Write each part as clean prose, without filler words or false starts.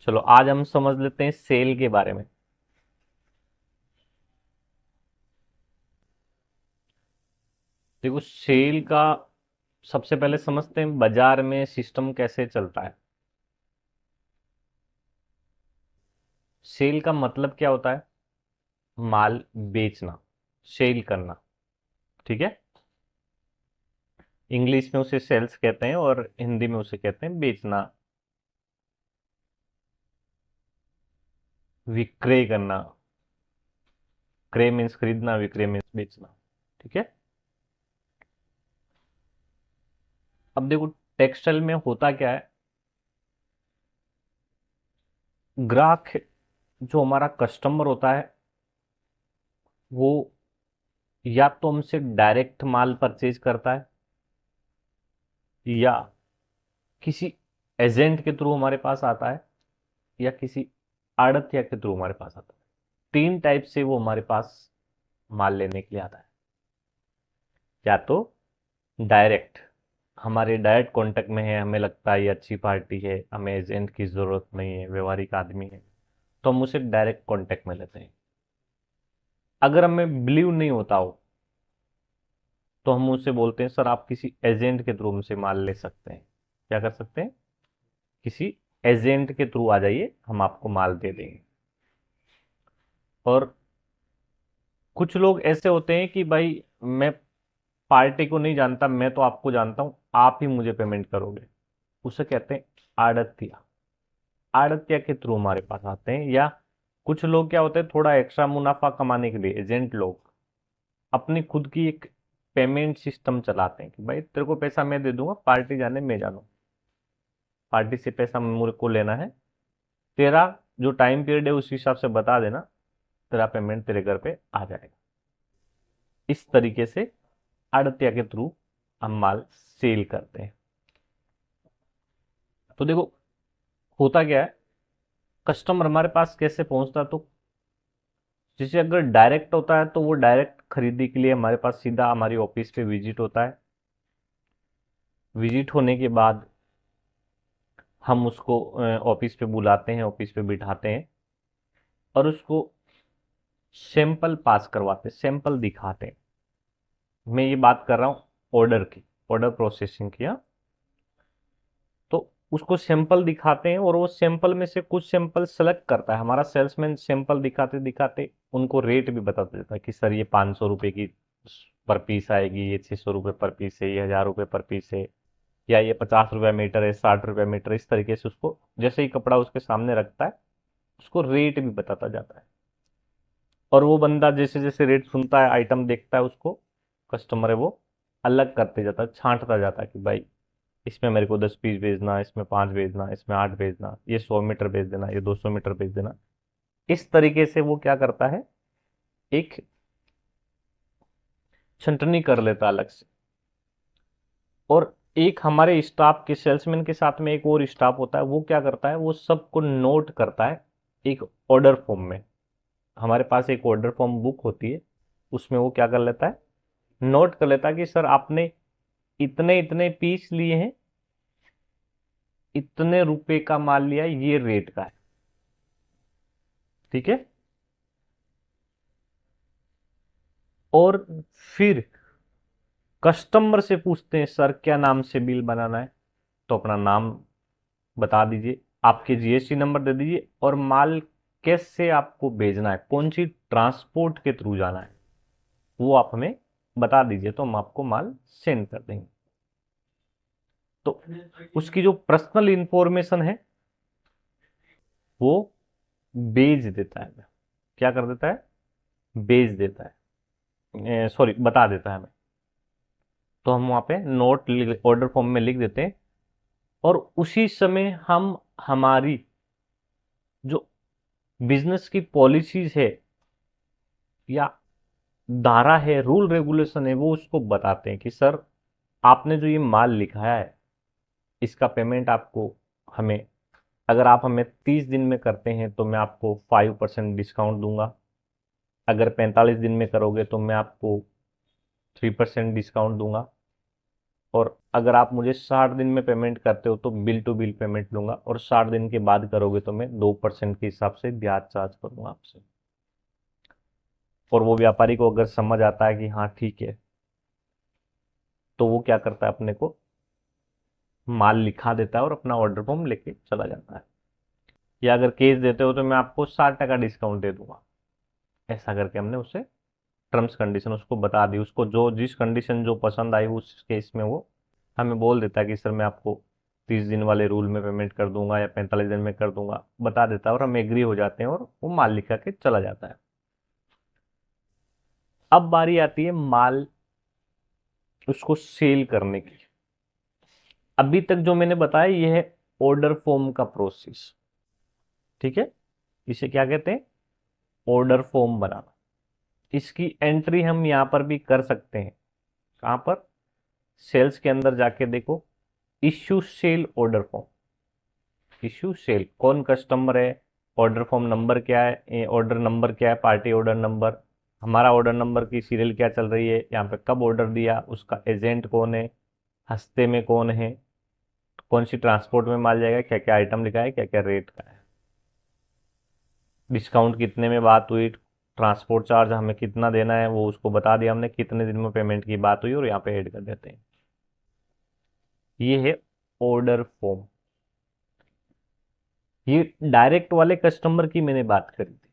चलो आज हम समझ लेते हैं सेल के बारे में। देखो सेल का सबसे पहले समझते हैं बाजार में सिस्टम कैसे चलता है। सेल का मतलब क्या होता है? माल बेचना, सेल करना। ठीक है। इंग्लिश में उसे सेल्स कहते हैं और हिंदी में उसे कहते हैं बेचना, विक्रय करना। क्रय मीन्स खरीदना, विक्रय मीन्स बेचना। ठीक है। अब देखो टेक्सटाइल में होता क्या है, ग्राहक जो हमारा कस्टमर होता है वो या तो हमसे डायरेक्ट माल परचेज करता है या किसी एजेंट के थ्रू हमारे पास आता है या किसी आड़तिया के थ्रू हमारे पास आता है। तीन टाइप से वो हमारे पास माल लेने के लिए आता है। या तो डायरेक्ट, हमारे डायरेक्ट कांटेक्ट में है, हमें लगता है ये अच्छी पार्टी है, हमें एजेंट की जरूरत नहीं है, व्यवहारिक आदमी है, तो हम उसे डायरेक्ट कांटेक्ट में लेते हैं। अगर हमें बिलीव नहीं होता हो तो हम उसे बोलते हैं सर आप किसी एजेंट के थ्रू हमसे माल ले सकते हैं। क्या कर सकते हैं? किसी एजेंट के थ्रू आ जाइए, हम आपको माल दे देंगे। और कुछ लोग ऐसे होते हैं कि भाई मैं पार्टी को नहीं जानता, मैं तो आपको जानता हूं, आप ही मुझे पेमेंट करोगे। उसे कहते हैं आड़तिया। आड़तिया के थ्रू हमारे पास आते हैं। या कुछ लोग क्या होते हैं, थोड़ा एक्स्ट्रा मुनाफा कमाने के लिए एजेंट लोग अपनी खुद की एक पेमेंट सिस्टम चलाते हैं कि भाई तेरे को पैसा मैं दे दूंगा, पार्टी जाने मैं जानू, पार्टी से पैसा मेरे को लेना है, तेरा जो टाइम पीरियड है उस हिसाब से बता देना, तेरा पेमेंट तेरे घर पे आ जाएगा। इस तरीके से आड़तिया के थ्रू हम माल सेल करते हैं। तो देखो होता क्या है, कस्टमर हमारे पास कैसे पहुंचता है, तो जैसे अगर डायरेक्ट होता है तो वो डायरेक्ट खरीदी के लिए हमारे पास सीधा हमारी ऑफिस पे विजिट होता है। विजिट होने के बाद हम उसको ऑफिस पे बुलाते हैं, ऑफिस पे बिठाते हैं और उसको सैंपल पास करवाते हैं, सैंपल दिखाते हैं। मैं ये बात कर रहा हूँ ऑर्डर की, ऑर्डर प्रोसेसिंग की। हाँ? तो उसको सैंपल दिखाते हैं और वो सैंपल में से कुछ सैंपल सेलेक्ट करता है हमारा सेल्समैन। सैंपल दिखाते दिखाते उनको रेट भी बता देता है कि सर ये 500 रुपये की पर पीस आएगी, ये 600 रुपये पर पीस है, ये 1000 रुपये पर पीस है, या ये 50 रुपये मीटर है, 60 रुपये मीटर। इस तरीके से उसको जैसे ही कपड़ा उसके सामने रखता है उसको रेट भी बताता जाता है। और वो बंदा जैसे जैसे रेट सुनता है, आइटम देखता है, उसको कस्टमर है वो अलग करते जाता है, छांटता जाता है कि भाई इसमें मेरे को 10 पीस भेजना, इसमें 5 भेजना, इसमें 8 भेजना, ये 100 मीटर भेज देना, ये 200 मीटर भेज देना। इस तरीके से वो क्या करता है, एक छंटनी कर लेता है अलग से। और एक हमारे स्टाफ के, सेल्समैन के साथ में एक और स्टाफ होता है, वो क्या करता है, वो सबको नोट करता है एक ऑर्डर फॉर्म में। हमारे पास एक ऑर्डर फॉर्म बुक होती है, उसमें वो क्या कर लेता है, नोट कर लेता है कि सर आपने इतने इतने पीस लिए हैं, इतने रुपए का माल लिया है, ये रेट का है। ठीक है। और फिर कस्टमर से पूछते हैं सर क्या नाम से बिल बनाना है, तो अपना नाम बता दीजिए, आपके जीएसटी नंबर दे दीजिए और माल कैसे आपको भेजना है, कौन सी ट्रांसपोर्ट के थ्रू जाना है, वो आप हमें बता दीजिए तो हम आपको माल सेंड कर देंगे। तो उसकी जो पर्सनल इंफॉर्मेशन है वो भेज देता है। क्या कर देता है? भेज देता है, सॉरी बता देता है हमें। तो हम वहाँ पे नोट ऑर्डर फॉर्म में लिख देते हैं और उसी समय हम हमारी जो बिजनेस की पॉलिसीज है या धारा है, रूल रेगुलेशन है, वो उसको बताते हैं कि सर आपने जो ये माल लिखाया है इसका पेमेंट आपको हमें, अगर आप हमें 30 दिन में करते हैं तो मैं आपको 5% डिस्काउंट दूंगा, अगर 45 दिन में करोगे तो मैं आपको 3% डिस्काउंट दूंगा। और अगर आप मुझे 60 दिन में पेमेंट करते हो तो बिल टू बिल पेमेंट लूंगा, और 60 दिन के बाद करोगे तो मैं 2% के हिसाब से ब्याज चार्ज करूंगा आपसे। और वो व्यापारी को अगर समझ आता है कि हाँ ठीक है, तो वो क्या करता है, अपने को माल लिखा देता है और अपना ऑर्डर फॉर्म लेके चला जाता है। या अगर केस देते हो तो मैं आपको 60% डिस्काउंट दे दूंगा। ऐसा करके हमने उसे टर्म्स कंडीशन उसको बता दी, उसको जो जिस कंडीशन जो पसंद आई उस केस में वो हमें बोल देता है कि सर मैं आपको 30 दिन वाले रूल में पेमेंट कर दूंगा या 45 दिन में कर दूंगा, बता देता है, और हम एग्री हो जाते हैं और वो माल लिखा के चला जाता है। अब बारी आती है माल उसको सेल करने की। अभी तक जो मैंने बताया ये है ऑर्डर फॉर्म का प्रोसेस, ठीक है। इसे क्या कहते हैं, ऑर्डर फॉर्म बनाना। इसकी एंट्री हम यहां पर भी कर सकते हैं। कहां पर, सेल्स के अंदर जाके देखो, issue sale order form. Issue sale, कौन कस्टमर है, ऑर्डर फॉर्म नंबर क्या है, ऑर्डर नंबर क्या है, पार्टी ऑर्डर नंबर, हमारा ऑर्डर नंबर की सीरियल क्या चल रही है, यहाँ पे कब ऑर्डर दिया, उसका एजेंट कौन है, हस्ते में कौन है, कौन सी ट्रांसपोर्ट में माल जाएगा, क्या क्या आइटम लिखा है, क्या क्या रेट का है, डिस्काउंट कितने में बात हुई, ट्रांसपोर्ट चार्ज हमें कितना देना है वो उसको बता दिया हमने, कितने दिन में पेमेंट की बात हुई, और यहाँ पे ऐड कर देते हैं। ये है ऑर्डर फॉर्म। ये डायरेक्ट वाले कस्टमर की मैंने बात करी थी।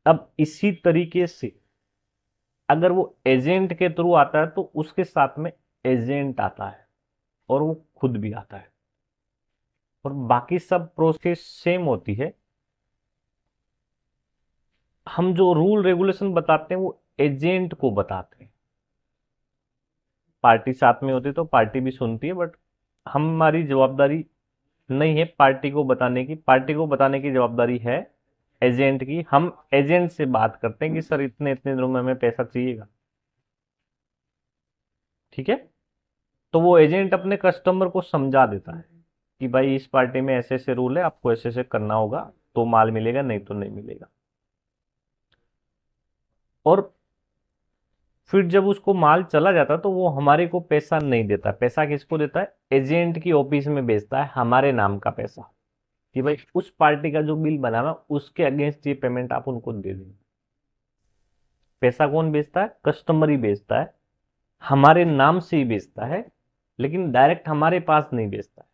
अब इसी तरीके से अगर वो एजेंट के थ्रू आता है तो उसके साथ में एजेंट आता है और वो खुद भी आता है, और बाकी सब प्रोसेस सेम होती है। हम जो रूल रेगुलेशन बताते हैं वो एजेंट को बताते हैं। पार्टी साथ में होती तो पार्टी भी सुनती है, बट हमारी जवाबदारी नहीं है पार्टी को बताने की। पार्टी को बताने की जवाबदारी है एजेंट की। हम एजेंट से बात करते हैं कि सर इतने इतने दिनों में हमें पैसा चाहिएगा, ठीक है। तो वो एजेंट अपने कस्टमर को समझा देता है कि भाई इस पार्टी में ऐसे ऐसे रूल है, आपको ऐसे ऐसे करना होगा तो माल मिलेगा, नहीं तो नहीं मिलेगा। और फिर जब उसको माल चला जाता है तो वो हमारे को पैसा नहीं देता। पैसा किसको देता है, एजेंट की ऑफिस में बेचता है हमारे नाम का पैसा, कि भाई उस पार्टी का जो बिल बना ना उसके अगेंस्ट ये पेमेंट आप उनको दे देंगे। पैसा कौन बेचता है, कस्टमर ही बेचता है, हमारे नाम से ही बेचता है, लेकिन डायरेक्ट हमारे पास नहीं बेचता है।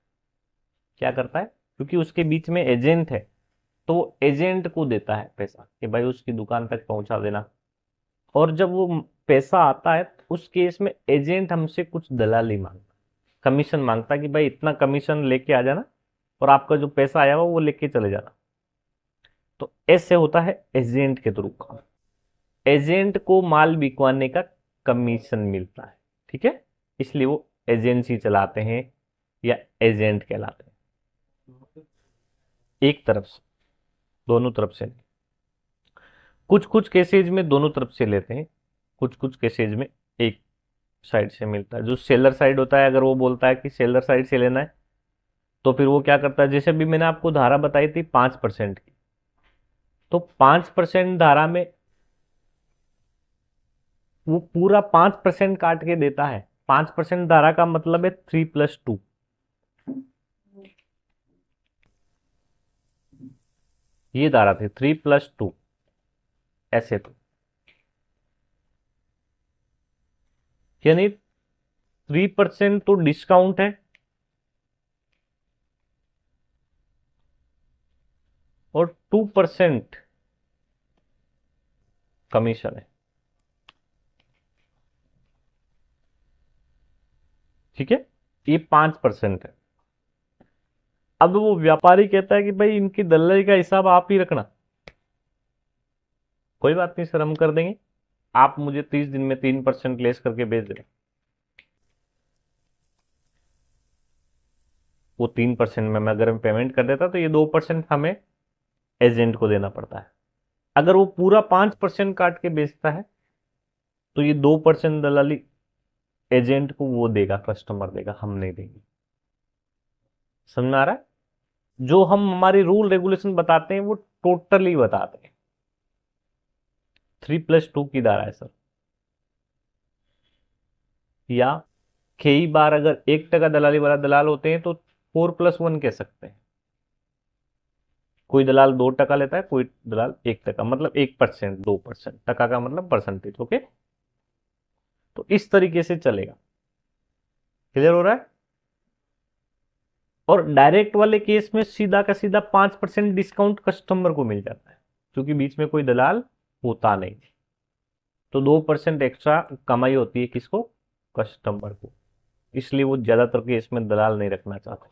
क्या करता है, क्योंकि उसके बीच में एजेंट है तो वो एजेंट को देता है पैसा कि भाई उसकी दुकान तक पहुंचा देना। और जब वो पैसा आता है तो उस केस में एजेंट हमसे कुछ दलाली मांगता, कमीशन मांगता कि भाई इतना कमीशन लेके आ जाना और आपका जो पैसा आया हुआ वो लेके चले जाना। तो ऐसे होता है एजेंट के थ्रू काम। एजेंट को माल बिकवाने का कमीशन मिलता है, ठीक है। इसलिए वो एजेंसी चलाते हैं या एजेंट कहलाते हैं। एक तरफ से, दोनों तरफ से नहीं। कुछ कुछ केसेज में दोनों तरफ से लेते हैं, कुछ कुछ केसेज में एक साइड से मिलता है। जो सेलर साइड होता है, अगर वो बोलता है कि सेलर साइड से लेना है तो फिर वो क्या करता है, जैसे भी मैंने आपको धारा बताई थी 5% की, तो 5% धारा में वो पूरा 5% काट के देता है। 5% धारा का मतलब है 3+2। ये धारा थी 3+2, ऐसे तो यानी 3% तो डिस्काउंट है और 2% कमीशन है, ठीक है। ये 5% है। अब वो व्यापारी कहता है कि भाई इनकी दल्लाई का हिसाब आप ही रखना। कोई बात नहीं सर, हम कर देंगे, आप मुझे 30 दिन में 3% लेस करके भेज देना। वो 3% में मैं अगर मैं पेमेंट कर देता तो ये 2% हमें एजेंट को देना पड़ता है। अगर वो पूरा 5% काट के बेचता है तो ये 2% दलाली एजेंट को वो देगा, कस्टमर देगा, हम नहीं देंगे। समझ में आ रहा है। जो हम हमारे रूल रेगुलेशन बताते हैं वो टोटली बताते हैं। 3+2 की धारा है सर, या कई बार अगर 1% दलाली वाला दलाल होते हैं तो 4+1 कह सकते हैं। कोई दलाल 2% लेता है, कोई दलाल 1%, मतलब 1%, 2%, टका का मतलब परसेंटेज। ओके, तो इस तरीके से चलेगा। क्लियर हो रहा है? और डायरेक्ट वाले केस में सीधा का सीधा 5% डिस्काउंट कस्टमर को मिल जाता है, क्योंकि बीच में कोई दलाल होता नहीं। तो 2% एक्स्ट्रा कमाई होती है किसको? कस्टमर को। इसलिए वो ज्यादातर केस में दलाल नहीं रखना चाहते।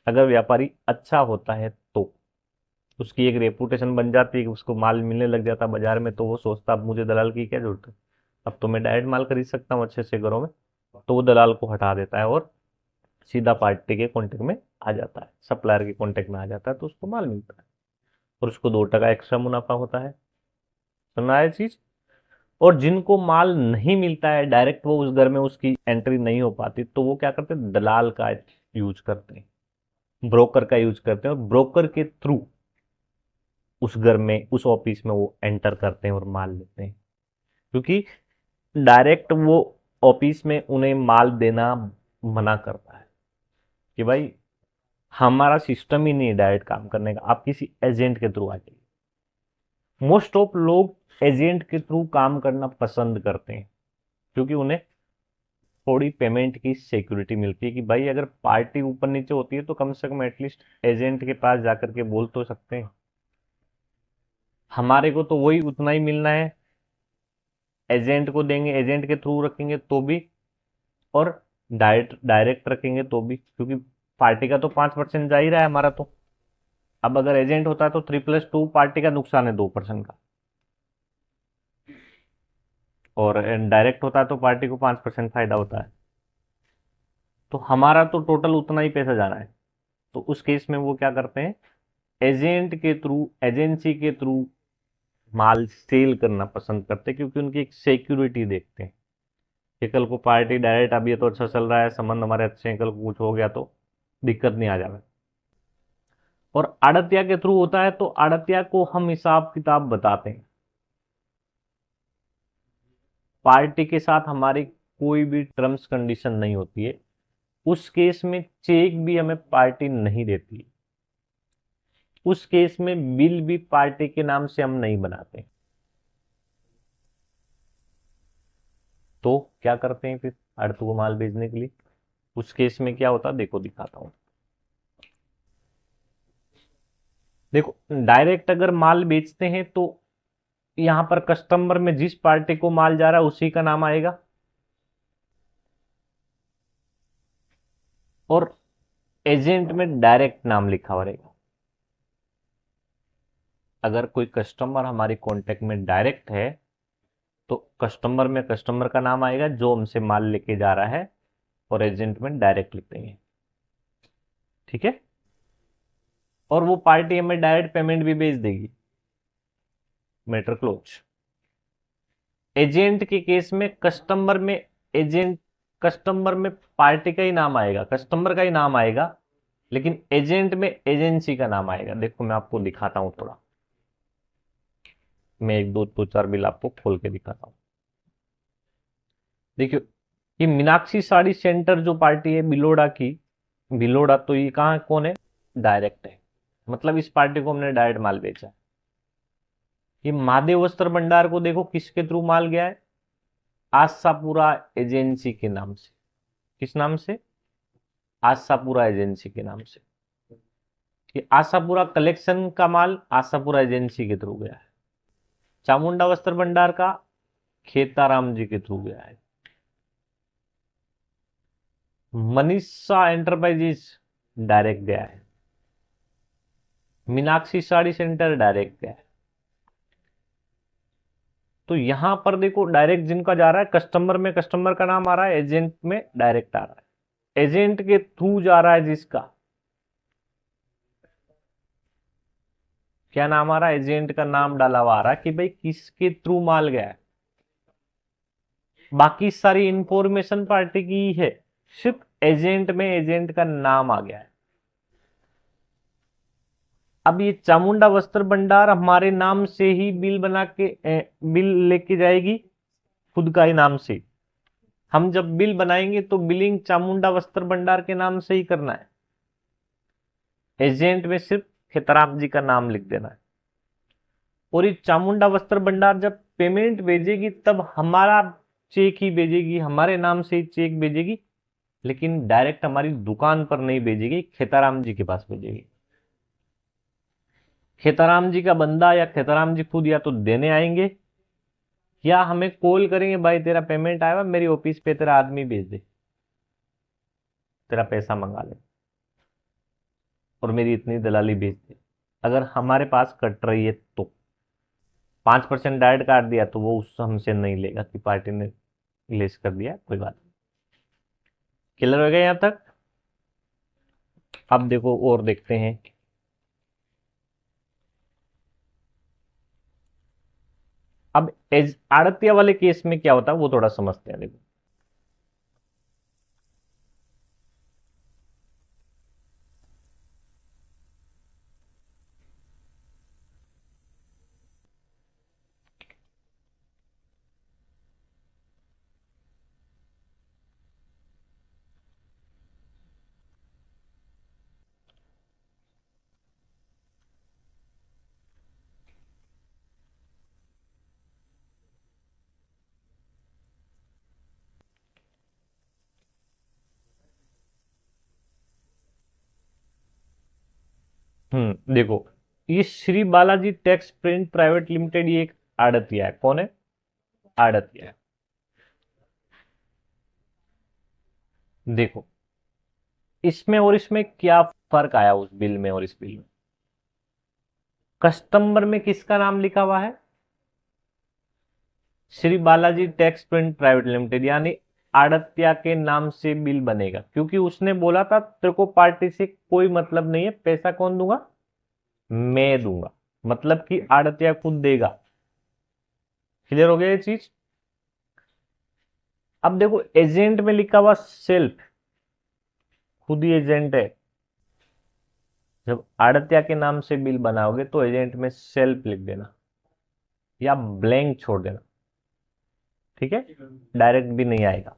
अगर व्यापारी अच्छा होता है तो उसकी एक रेपुटेशन बन जाती है कि उसको माल मिलने लग जाता बाजार में, तो वो सोचता अब मुझे दलाल की क्या जरूरत है, अब तो मैं डायरेक्ट माल खरीद सकता हूँ अच्छे से घरों में। तो वो दलाल को हटा देता है और सीधा पार्टी के कॉन्टेक्ट में आ जाता है, सप्लायर के कॉन्टेक्ट में आ जाता है, तो उसको माल मिलता है और उसको 2% एक्स्ट्रा मुनाफा होता है। सुना है चीज? और जिनको माल नहीं मिलता है डायरेक्ट, वो उस घर में उसकी एंट्री नहीं हो पाती, तो वो क्या करते हैं? दलाल का यूज करते हैं, ब्रोकर का यूज करते हैं, और ब्रोकर के थ्रू उस घर में, उस ऑफिस में वो एंटर करते हैं और माल लेते हैं। क्योंकि डायरेक्ट वो ऑफिस में उन्हें माल देना मना करता है कि भाई हमारा सिस्टम ही नहीं है डायरेक्ट काम करने का, आप किसी एजेंट के थ्रू आ जाइए। मोस्ट ऑफ लोग एजेंट के थ्रू काम करना पसंद करते हैं, क्योंकि उन्हें थोड़ी पेमेंट की सिक्योरिटी मिलती है कि भाई अगर पार्टी ऊपर नीचे होती है तो कम से कम एटलीस्ट एजेंट के पास जाकर के बोल तो सकते हैं, हमारे को तो वही उतना ही मिलना है, एजेंट को देंगे, एजेंट के थ्रू रखेंगे तो भी, और डायरेक्ट डायरेक्ट रखेंगे तो भी, क्योंकि पार्टी का तो 5% जा ही रहा है हमारा तो। अब अगर एजेंट होता है तो 3+2 पार्टी का नुकसान है 2% का, और डायरेक्ट होता है तो पार्टी को 5% फायदा होता है। तो हमारा तो टोटल उतना ही पैसा जाना है। तो उस केस में वो क्या करते हैं? एजेंट के थ्रू, एजेंसी के थ्रू माल सेल करना पसंद करते हैं, क्योंकि उनकी एक सिक्योरिटी देखते हैं कि कल को पार्टी डायरेक्ट, अभी ये तो अच्छा चल रहा है, संबंध हमारे अच्छे हैं, कल को कुछ हो गया तो दिक्कत नहीं आ जाए। और आड़तिया के थ्रू होता है तो आड़तिया को हम हिसाब किताब बताते हैं। पार्टी के साथ हमारी कोई भी टर्म्स कंडीशन नहीं होती है, उस केस में चेक भी हमें पार्टी नहीं देती है, उस केस में बिल भी पार्टी के नाम से हम नहीं बनाते। तो क्या करते हैं फिर आड़तू को माल भेजने के लिए? उस केस में क्या होता है देखो, दिखाता हूं। देखो, डायरेक्ट अगर माल बेचते हैं तो यहां पर कस्टमर में जिस पार्टी को माल जा रहा है उसी का नाम आएगा, और एजेंट में डायरेक्ट नाम लिखा हुआ रहेगा। अगर कोई कस्टमर हमारी कांटेक्ट में डायरेक्ट है तो कस्टमर में कस्टमर का नाम आएगा जो हमसे माल लेके जा रहा है, और एजेंट में डायरेक्ट लिख देंगे। ठीक है? और वो पार्टी हमें डायरेक्ट पेमेंट भी भेज देगी। Matter close. एजेंट के केस में कस्टमर में, एजेंट, कस्टमर में पार्टी का ही नाम आएगा, कस्टमर का ही नाम आएगा, लेकिन एजेंट में एजेंसी का नाम आएगा। देखो मैं आपको दिखाता हूं थोड़ा, मैं एक दो दो चार बिल आपको खोल के दिखाता हूं। देखियो, ये मीनाक्षी साड़ी सेंटर जो पार्टी है बिलोड़ा की, बिलोड़ा, तो ये कहाँ कौन है? डायरेक्ट है, मतलब इस पार्टी को हमने डायरेक्ट माल बेचा है। ये महादेव वस्त्र भंडार को देखो किसके थ्रू माल गया है? आशापुरा एजेंसी के नाम से। किस नाम से? आशापुरा एजेंसी के नाम से। ये आशापुरा कलेक्शन का माल आशापुरा एजेंसी के थ्रू गया है। चामुंडा वस्त्र भंडार का खेताराम जी के थ्रू गया है। मनीषा एंटरप्राइजेस डायरेक्ट गया है। मीनाक्षी साड़ी सेंटर डायरेक्ट गया है। तो यहां पर देखो डायरेक्ट जिनका जा रहा है, कस्टमर में कस्टमर का नाम आ रहा है, एजेंट में डायरेक्ट आ रहा है। एजेंट के थ्रू जा रहा है जिसका, क्या नाम आ रहा है? एजेंट का नाम डाला हुआ आ रहा है कि भाई किसके थ्रू माल गया है। बाकी सारी इंफॉर्मेशन पार्टी की ही है, सिर्फ एजेंट में एजेंट का नाम आ गया है। अब ये चामुंडा वस्त्र भंडार हमारे नाम से ही बिल बना के बिल लेके जाएगी, खुद का ही नाम से। हम जब बिल बनाएंगे तो बिलिंग चामुंडा वस्त्र भंडार के नाम से ही करना है। एजेंट में सिर्फ खेताराम जी का नाम लिख देना है। और ये चामुंडा वस्त्र भंडार जब पेमेंट भेजेगी तब हमारा चेक ही भेजेगी, हमारे नाम से ही चेक भेजेगी, लेकिन डायरेक्ट हमारी दुकान पर नहीं भेजेगी, खेताराम जी के पास भेजेगी। खेताराम जी का बंदा या खेताराम जी खुद या तो देने आएंगे या हमें कॉल करेंगे, भाई तेरा पेमेंट आया, मेरी ऑफिस पे तेरा आदमी भेज दे, तेरा पैसा मंगा ले और मेरी इतनी दलाली भेज दे। अगर हमारे पास कट रही है तो 5% डायरेक्ट काट दिया तो वो उस हमसे नहीं लेगा कि पार्टी ने लेस कर दिया, कोई बात नहीं। क्लियर हो गया यहां तक? अब देखो और देखते हैं। अब एज आड़तिया वाले केस में क्या होता है वो थोड़ा समझते हैं। देखो देखो ये Shri Balaji tex print private limited, ये एक आड़तिया है। कौन है? आड़तिया है। देखो इसमें और इसमें क्या फर्क आया उस बिल में और इस बिल में? कस्टमर में किसका नाम लिखा हुआ है? Shri Balaji tax print private limited, यानी आड़तिया के नाम से बिल बनेगा, क्योंकि उसने बोला था तेरे को पार्टी से कोई मतलब नहीं है, पैसा कौन दूंगा? मैं दूंगा, मतलब कि आड़तिया खुद देगा। क्लियर हो गया ये चीज? अब देखो एजेंट में लिखा हुआ सेल्फ, खुद ही एजेंट है। जब आड़तिया के नाम से बिल बनाओगे तो एजेंट में सेल्फ लिख देना या ब्लैंक छोड़ देना, ठीक है? डायरेक्ट भी नहीं आएगा।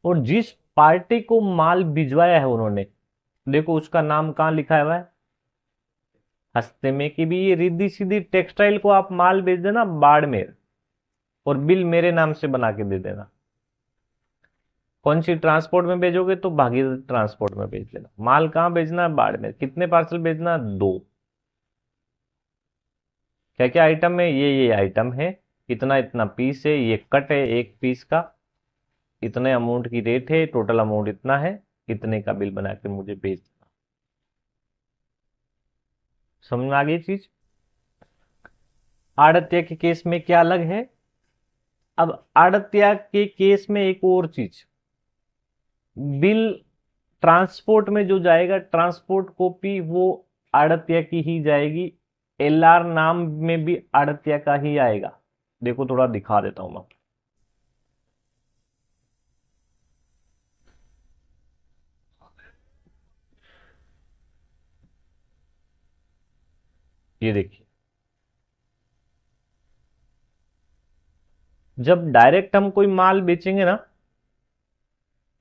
और जिस पार्टी को माल भिजवाया है उन्होंने, देखो उसका नाम कहां लिखा हुआ है? हस्ते में। कि भी ये रिद्धि सीधी टेक्सटाइल को आप माल भेज देना बाड़मेर और बिल मेरे नाम से बना के दे देना। कौन सी ट्रांसपोर्ट में भेजोगे? तो भागीरथ ट्रांसपोर्ट में भेज देना। माल कहां भेजना है? बाड़मेर। कितने पार्सल भेजना? 2। क्या क्या आइटम है? ये आइटम है, इतना इतना पीस है, ये कट है एक पीस का, इतने अमाउंट की रेट है, टोटल अमाउंट इतना है, इतने का बिल बना के मुझे भेज देना। समझ में आ गई चीज? आड़तिया के केस में क्या अलग है? अब आड़तिया के केस में एक और चीज, बिल ट्रांसपोर्ट में जो जाएगा, ट्रांसपोर्ट कॉपी वो आड़तिया की ही जाएगी, एलआर नाम में भी आड़तिया का ही आएगा। देखो थोड़ा दिखा देता हूं मैं। ये देखिए, जब डायरेक्ट हम कोई माल बेचेंगे ना,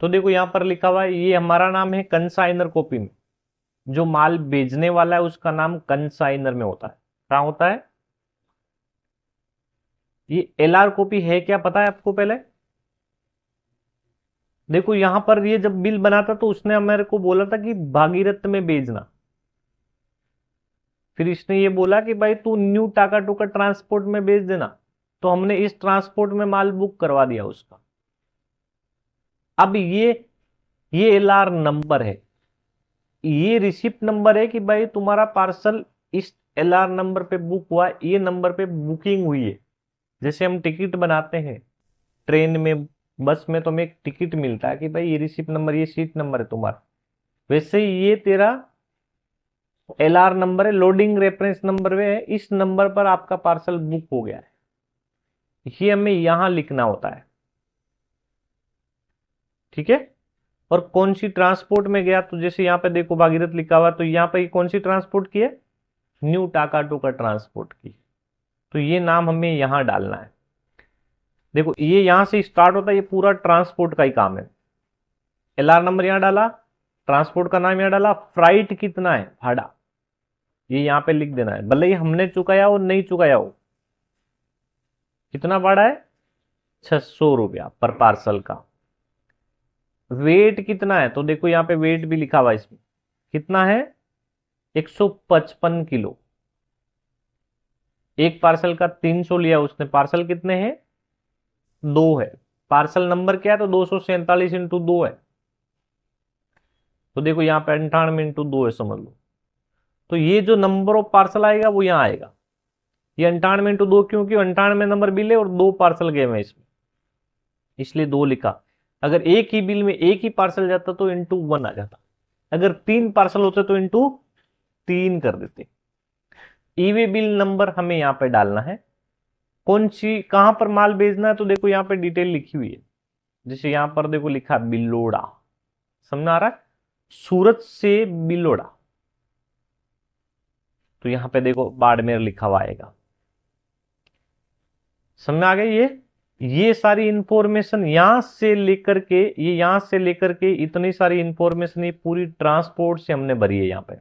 तो देखो यहां पर लिखा हुआ है, ये हमारा नाम है कंसाइनर कॉपी में। जो माल भेजने वाला है उसका नाम कंसाइनर में होता है। कहां होता है? ये एलआर कॉपी है क्या पता है आपको पहले? देखो यहां पर ये जब बिल बना था तो उसने मेरे को बोला था कि भागीरथ में भेजना। फिर इसने ये बोला कि भाई तू न्यू टाका टोका ट्रांसपोर्ट में भेज देना, तो हमने इस ट्रांसपोर्ट में माल बुक करवा दिया उसका। अब ये एलआर नंबर है, ये रिसिप्ट नंबर है कि भाई तुम्हारा पार्सल इस एलआर नंबर पे बुक हुआ है, ये नंबर पे बुकिंग हुई है। जैसे हम टिकट बनाते हैं ट्रेन में, बस में, तो हमें एक टिकट मिलता है कि भाई ये रिसिप्ट नंबर, ये सीट नंबर है तुम्हारा, वैसे ही ये तेरा एलआर नंबर है, लोडिंग रेफरेंस नंबर है, इस नंबर पर आपका पार्सल बुक हो गया है। ये हमें यहां लिखना होता है, ठीक है? और कौन सी ट्रांसपोर्ट में गया, तो जैसे यहां पे देखो भागीरथ लिखा हुआ, तो यहां पे कौन सी ट्रांसपोर्ट की है? न्यू टाका टोका ट्रांसपोर्ट की। तो ये नाम हमें यहां डालना है। देखो ये यहां से स्टार्ट होता है, ये पूरा ट्रांसपोर्ट का ही काम है। एलआर नंबर यहां डाला, ट्रांसपोर्ट का नाम यहां डाला, फ्राइट कितना है भाड़ा ये यहां पे लिख देना है, भले ही हमने चुकाया हो नहीं चुकाया हो। कितना भाड़ा है? 600 रुपया पर पार्सल का। वेट कितना है तो देखो यहाँ पे वेट भी लिखा हुआ है इसमें, कितना है? 155 किलो। एक पार्सल का 300 लिया उसने, पार्सल कितने हैं? 2 है। पार्सल नंबर क्या है? तो 247 इंटू 2 है। तो देखो यहाँ पे 98 इंटू 2 है, समझ लो। तो ये जो नंबर ऑफ पार्सल आएगा वो यहाँ आएगा। ये 98 इंटू 2 क्योंकि 98 नंबर बिल है और 2 पार्सल गए हैं इसमें, इसलिए 2 लिखा। अगर एक ही बिल में एक ही पार्सल जाता तो इंटू 1 आ जाता, अगर 3 पार्सल होते तो इंटू 3 कर देते। ईवे बिल नंबर हमें यहाँ पे डालना है, कौन सी कहां पर माल भेजना है, तो देखो यहाँ पे डिटेल लिखी हुई है। जैसे यहां पर देखो लिखा बिलोड़ा, समझ आ रहा है? सूरत से बिलोड़ा, तो यहां पे देखो बाड़मेर लिखा हुआ आएगा। समझ आ गई? ये सारी इंफॉर्मेशन यहां से लेकर के, ये यहां से लेकर के इतनी सारी इंफॉर्मेशन ये पूरी ट्रांसपोर्ट से हमने भरी है। यहाँ पे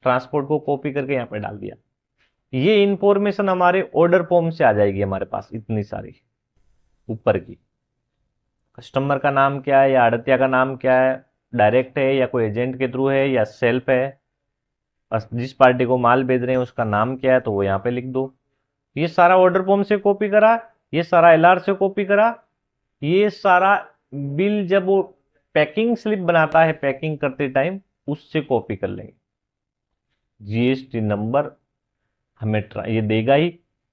ट्रांसपोर्ट को कॉपी करके यहाँ पे डाल दिया। ये इंफॉर्मेशन हमारे ऑर्डर फॉर्म से आ जाएगी हमारे पास, इतनी सारी ऊपर की। कस्टमर का नाम क्या है या आड़तिया का नाम क्या है, डायरेक्ट है या कोई एजेंट के थ्रू है या सेल्फ है, बस जिस पार्टी को माल भेज रहे हैं उसका नाम क्या है तो वो यहाँ पे लिख दो। ये सारा ऑर्डर फॉर्म से कॉपी करा, ये सारा एलआर से कॉपी करा, ये सारा बिल जब वो पैकिंग स्लिप बनाता है पैकिंग करते टाइम उससे कॉपी कर लेंगे। जीएसटी नंबर हमें ये देगा ही,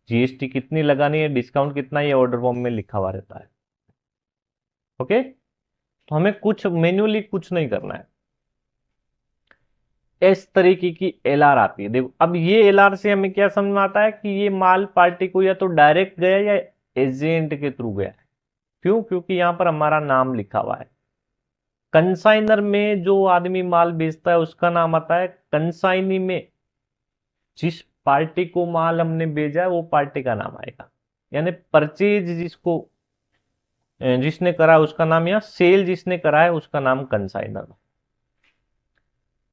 जीएसटी कितनी लगानी है, डिस्काउंट कितना, ये ऑर्डर फॉर्म में लिखा हुआ रहता है। ओके, तो हमें कुछ मैन्युअली कुछ नहीं करना है। इस तरीके की एलआर आती है। देखो अब ये एलआर से हमें क्या समझ में आता है कि ये माल पार्टी को या तो डायरेक्ट गया या एजेंट के थ्रू गया है। क्यों? क्योंकि यहां पर हमारा नाम लिखा हुआ है। कंसाइनर में जो आदमी माल बेचता है उसका नाम आता है, कंसाइनी में जिस पार्टी को माल हमने भेजा है वो पार्टी का नाम आएगा। यानी परचेज जिसने करा है उसका नाम, या सेल जिसने करा है उसका नाम कंसाइनर।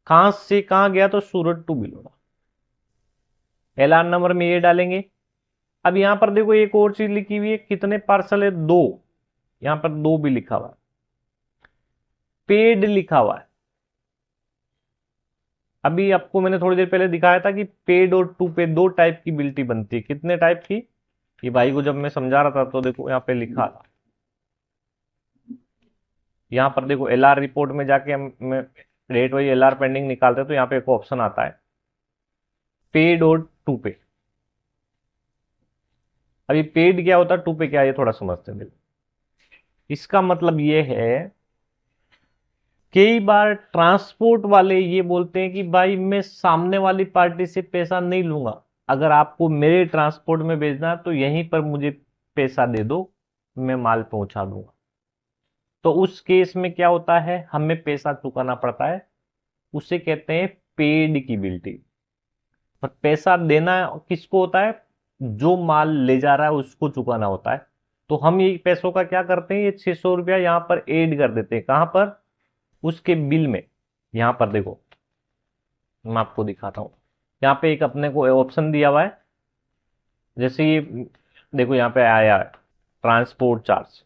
कहां से कहां गया? तो सूरत टू बिलोड़ा। एलआर नंबर में ये डालेंगे। अब यहां पर देखो एक और चीज लिखी हुई है, कितने पार्सल है? 2। यहां पर 2 भी लिखा हुआ है, पेड लिखा हुआ है। अभी आपको मैंने थोड़ी देर पहले दिखाया था कि पेड और टू पे 2 टाइप की बिल्टी बनती है। कितने टाइप की? ये भाई को जब मैं समझा रहा था तो देखो यहाँ पे लिखा था, यहाँ पर देखो एलआर रिपोर्ट में जाके हम रेट वाइज एलआर पेंडिंग निकालते हैं तो यहाँ पे एक ऑप्शन आता है पेड और टू पे। अभी पेड क्या होता है, टू पे क्या है, ये थोड़ा समझते हैं। इसका मतलब ये है, कई बार ट्रांसपोर्ट वाले ये बोलते हैं कि भाई मैं सामने वाली पार्टी से पैसा नहीं लूंगा, अगर आपको मेरे ट्रांसपोर्ट में भेजना है तो यहीं पर मुझे पैसा दे दो, मैं माल पहुंचा दूंगा। तो उस केस में क्या होता है, हमें पैसा चुकाना पड़ता है, उसे कहते हैं पेड की बिल्टी। पर पैसा देना किसको होता है? जो माल ले जा रहा है उसको चुकाना होता है। तो हम ये पैसों का क्या करते हैं, ये 600 रुपया यहाँ पर ऐड कर देते हैं। कहां पर? उसके बिल में। यहां पर देखो मैं आपको दिखाता हूं, यहाँ पे एक अपने को ऑप्शन दिया हुआ है। जैसे ये देखो यहाँ पे आया ट्रांसपोर्ट चार्ज,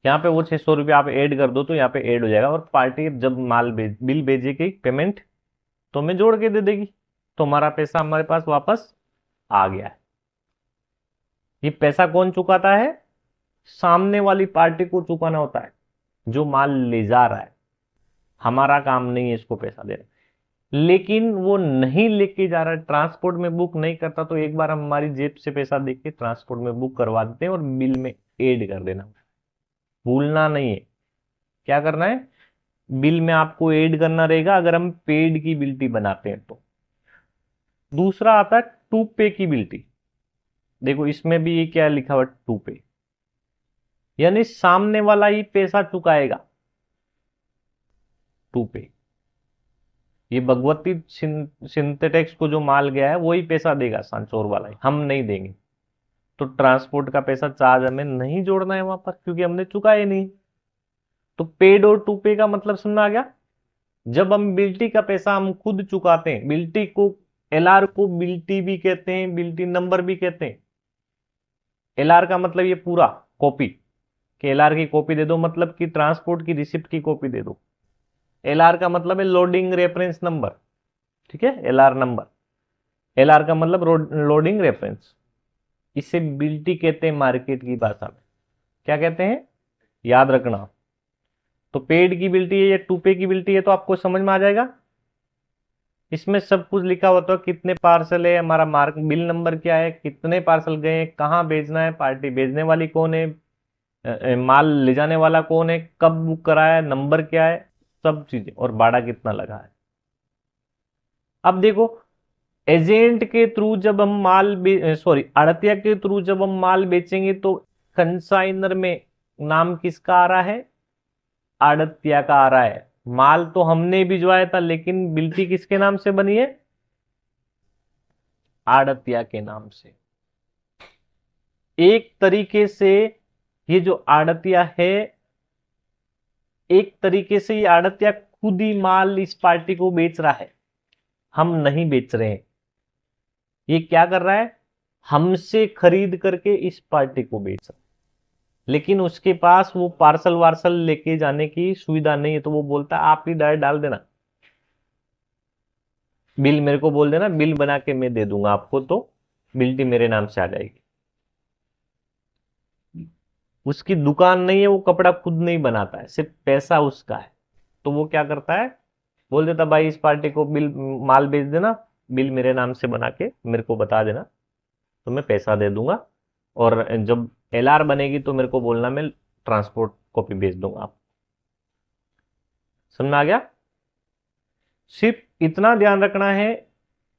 यहाँ पे वो 600 रुपया आप ऐड कर दो तो यहाँ पे ऐड हो जाएगा, और पार्टी जब माल बिल भेजेगी पेमेंट तो हमें जोड़ के दे देगी, तो हमारा पैसा हमारे पास वापस आ गया है। ये पैसा कौन चुकाता है? सामने वाली पार्टी को चुकाना होता है, जो माल ले जा रहा है। हमारा काम नहीं है इसको पैसा देना। लेकिन वो नहीं लेके जा रहा है, ट्रांसपोर्ट में बुक नहीं करता, तो एक बार हम हमारी जेब से पैसा देके ट्रांसपोर्ट में बुक करवा देते हैं और बिल में ऐड कर देना। भूलना नहीं है, क्या करना है, बिल में आपको ऐड करना रहेगा अगर हम पेड की बिल्टी बनाते हैं तो। दूसरा आता है टू पे की बिल्टी। देखो इसमें भी ये क्या लिखा हुआ, टू पे, यानी सामने वाला ही पैसा चुकाएगा। टू पे, ये भगवती सिंथेटिक्स को जो माल गया है वही पैसा देगा, सांचौर वाला ही, हम नहीं देंगे। तो ट्रांसपोर्ट का पैसा चार्ज हमें नहीं जोड़ना है वहां पर, क्योंकि हमने चुकाया नहीं। तो पेड और टू पे का मतलब समझ में आ गया। जब हम बिल्टी का पैसा हम खुद चुकाते हैं, बिल्टी को, एलआर को बिल्टी भी कहते हैं, बिल्टी नंबर भी कहते हैं। एलआर का मतलब ये पूरा कॉपी, कि एलआर की कॉपी दे दो, मतलब कि ट्रांसपोर्ट की रिसिप्ट की कॉपी दे दो। एलआर का मतलब है लोडिंग रेफरेंस नंबर, ठीक है, एलआर नंबर। एलआर का मतलब लोडिंग रेफरेंस। इसे बिल्टी कहते हैं मार्केट की भाषा में। क्या कहते हैं, याद रखना। तो पेड की बिल्टी है या टू पे की बिल्टी है तो आपको समझ में आ जाएगा। इसमें सब कुछ लिखा होता है, कितने पार्सल है, हमारा मार्क बिल नंबर क्या है, कितने पार्सल गए, कहाँ भेजना है, पार्टी भेजने वाली कौन है, माल ले जाने वाला कौन है, कब बुक कराया है, नंबर क्या है, सब चीजें, और भाड़ा कितना लगा है। अब देखो, एजेंट के थ्रू जब हम आड़तिया के थ्रू जब हम माल बेचेंगे तो कंसाइनर में नाम किसका आ रहा है, आड़तिया का आ रहा है। माल तो हमने भिजवाया था, लेकिन बिल्टी किसके नाम से बनी है, आड़तिया के नाम से। एक तरीके से ये जो आड़तिया है, एक तरीके से ये आड़तिया खुद ही माल इस पार्टी को बेच रहा है, हम नहीं बेच रहे हैं। ये क्या कर रहा है, हमसे खरीद करके इस पार्टी को बेच रहा है, लेकिन उसके पास वो पार्सल वार्सल लेके जाने की सुविधा नहीं है। तो वो बोलता है आप ही डायरेक्ट डाल देना, बिल मेरे को बोल देना, बिल बना के मैं दे दूंगा आपको, तो बिल्टी मेरे नाम से आ जाएगी। उसकी दुकान नहीं है, वो कपड़ा खुद नहीं बनाता है, सिर्फ पैसा उसका है। तो वो क्या करता है, बोल देता भाई इस पार्टी को बिल, माल बेच देना, बिल मेरे नाम से बना के मेरे को बता देना, तो मैं पैसा दे दूंगा, और जब एलआर बनेगी तो मेरे को बोलना, मैं ट्रांसपोर्ट कॉपी भेज दूंगा आप। समझ में आ गया। सिर्फ इतना ध्यान रखना है,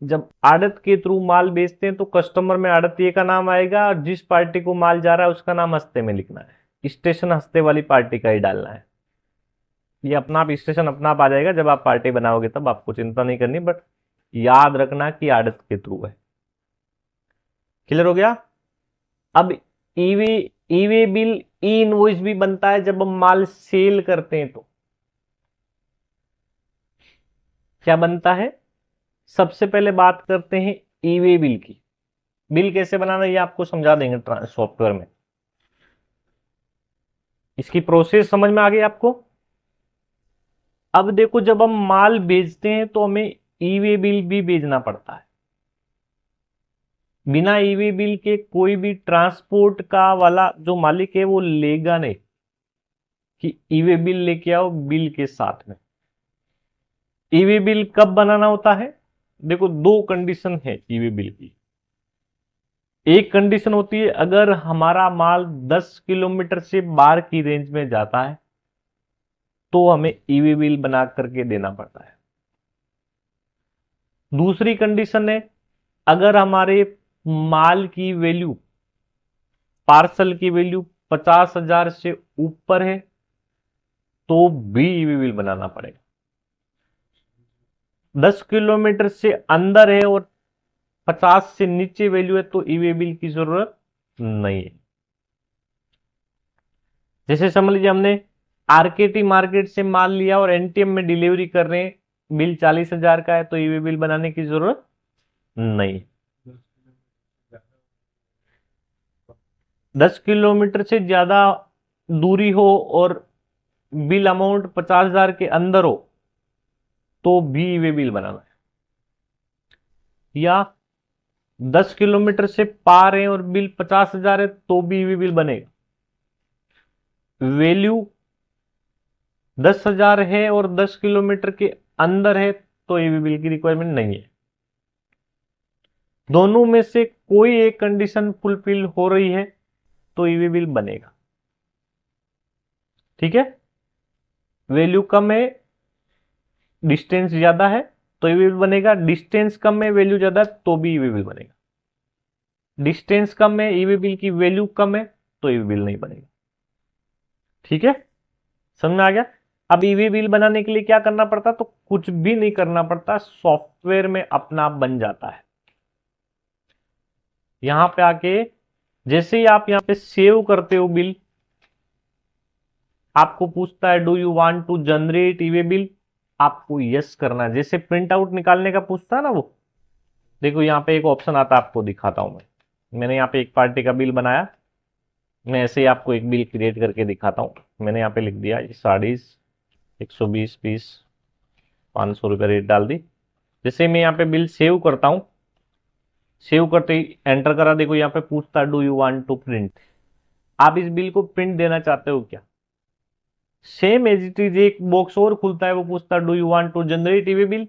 जब आड़त के थ्रू माल बेचते हैं तो कस्टमर में आड़तिये का नाम आएगा, और जिस पार्टी को माल जा रहा है उसका नाम हस्ते में लिखना है, स्टेशन हस्ते वाली पार्टी का ही डालना है। ये अपना आप स्टेशन अपना आप आ जाएगा, जब आप पार्टी बनाओगे तब आपको चिंता नहीं करनी, बट याद रखना कि आड़त के थ्रू है। क्लियर हो गया। अब e-way e-way bill, e invoice भी बनता है जब हम माल सेल करते हैं। तो क्या बनता है, सबसे पहले बात करते हैं ईवे बिल की। बिल कैसे बनाना ये आपको समझा देंगे सॉफ्टवेयर में। इसकी प्रोसेस समझ में आ गई आपको। अब देखो, जब हम माल बेचते हैं तो हमें ईवे बिल भी भेजना पड़ता है। बिना ईवे बिल के कोई भी ट्रांसपोर्ट का वाला जो मालिक है वो लेगा नहीं कि ईवे बिल लेके आओ बिल के साथ में। ईवे बिल कब बनाना होता है, देखो दो कंडीशन है ईवे बिल की। एक कंडीशन होती है, अगर हमारा माल 10 किलोमीटर से बाहर की रेंज में जाता है तो हमें ईवे बिल बना करके देना पड़ता है। दूसरी कंडीशन है, अगर हमारे माल की वैल्यू, पार्सल की वैल्यू 50,000 से ऊपर है तो भी ईवे बिल बनाना पड़ेगा। 10 किलोमीटर से अंदर है और 50 से नीचे वैल्यू है तो ईवे बिल की जरूरत नहीं है। जैसे समझ लीजिए हमने आरकेटी मार्केट से माल लिया और एनटीएम में डिलीवरी कर रहे हैं, बिल 40,000 का है तो ईवे बिल बनाने की जरूरत नहीं। 10 किलोमीटर से ज्यादा दूरी हो और बिल अमाउंट 50,000 के अंदर हो तो भी ईवे बिल बनाना है। या 10 किलोमीटर से पार है और बिल 50,000 है तो भी ईवे बिल बनेगा। वैल्यू 10,000 है और 10 किलोमीटर के अंदर है तो ईवे बिल की रिक्वायरमेंट नहीं है। दोनों में से कोई एक कंडीशन फुलफिल हो रही है तो ईवे बिल बनेगा। ठीक है, वैल्यू कम है, डिस्टेंस ज्यादा है तो ईवे बिल बनेगा। डिस्टेंस कम है, वैल्यू ज्यादा है तो भी ईवे बिल बनेगा। डिस्टेंस कम है, ईवे बिल की वैल्यू कम है तो ईवे बिल नहीं बनेगा। ठीक है, समझ में आ गया। अब ईवे बिल बनाने के लिए क्या करना पड़ता, तो कुछ भी नहीं करना पड़ता, सॉफ्टवेयर में अपना आप बन जाता है। यहां पे आके जैसे ही आप यहाँ पे सेव करते हो बिल, आपको पूछता है do you want to generate E way bill, आपको यस करना है। जैसे प्रिंट आउट निकालने का पूछता है ना, वो देखो यहाँ पे एक ऑप्शन आता है, आपको दिखाता हूं मैंने यहाँ पे एक पार्टी का बिल बनाया। मैं ऐसे ही आपको एक बिल क्रिएट करके दिखाता हूँ। मैंने यहाँ पे लिख दिया साड़ीज 120 पीस 500 रुपये रेट डाल दी। जैसे मैं यहाँ पे बिल सेव करता हूँ, सेव करते ही एंटर करा, देखो यहाँ पे पूछता है do you want to print, आप इस बिल को प्रिंट देना चाहते हो क्या। सेम एज इट इज एक बॉक्स और खुलता है, वो पूछता है do you want to generate EV bill,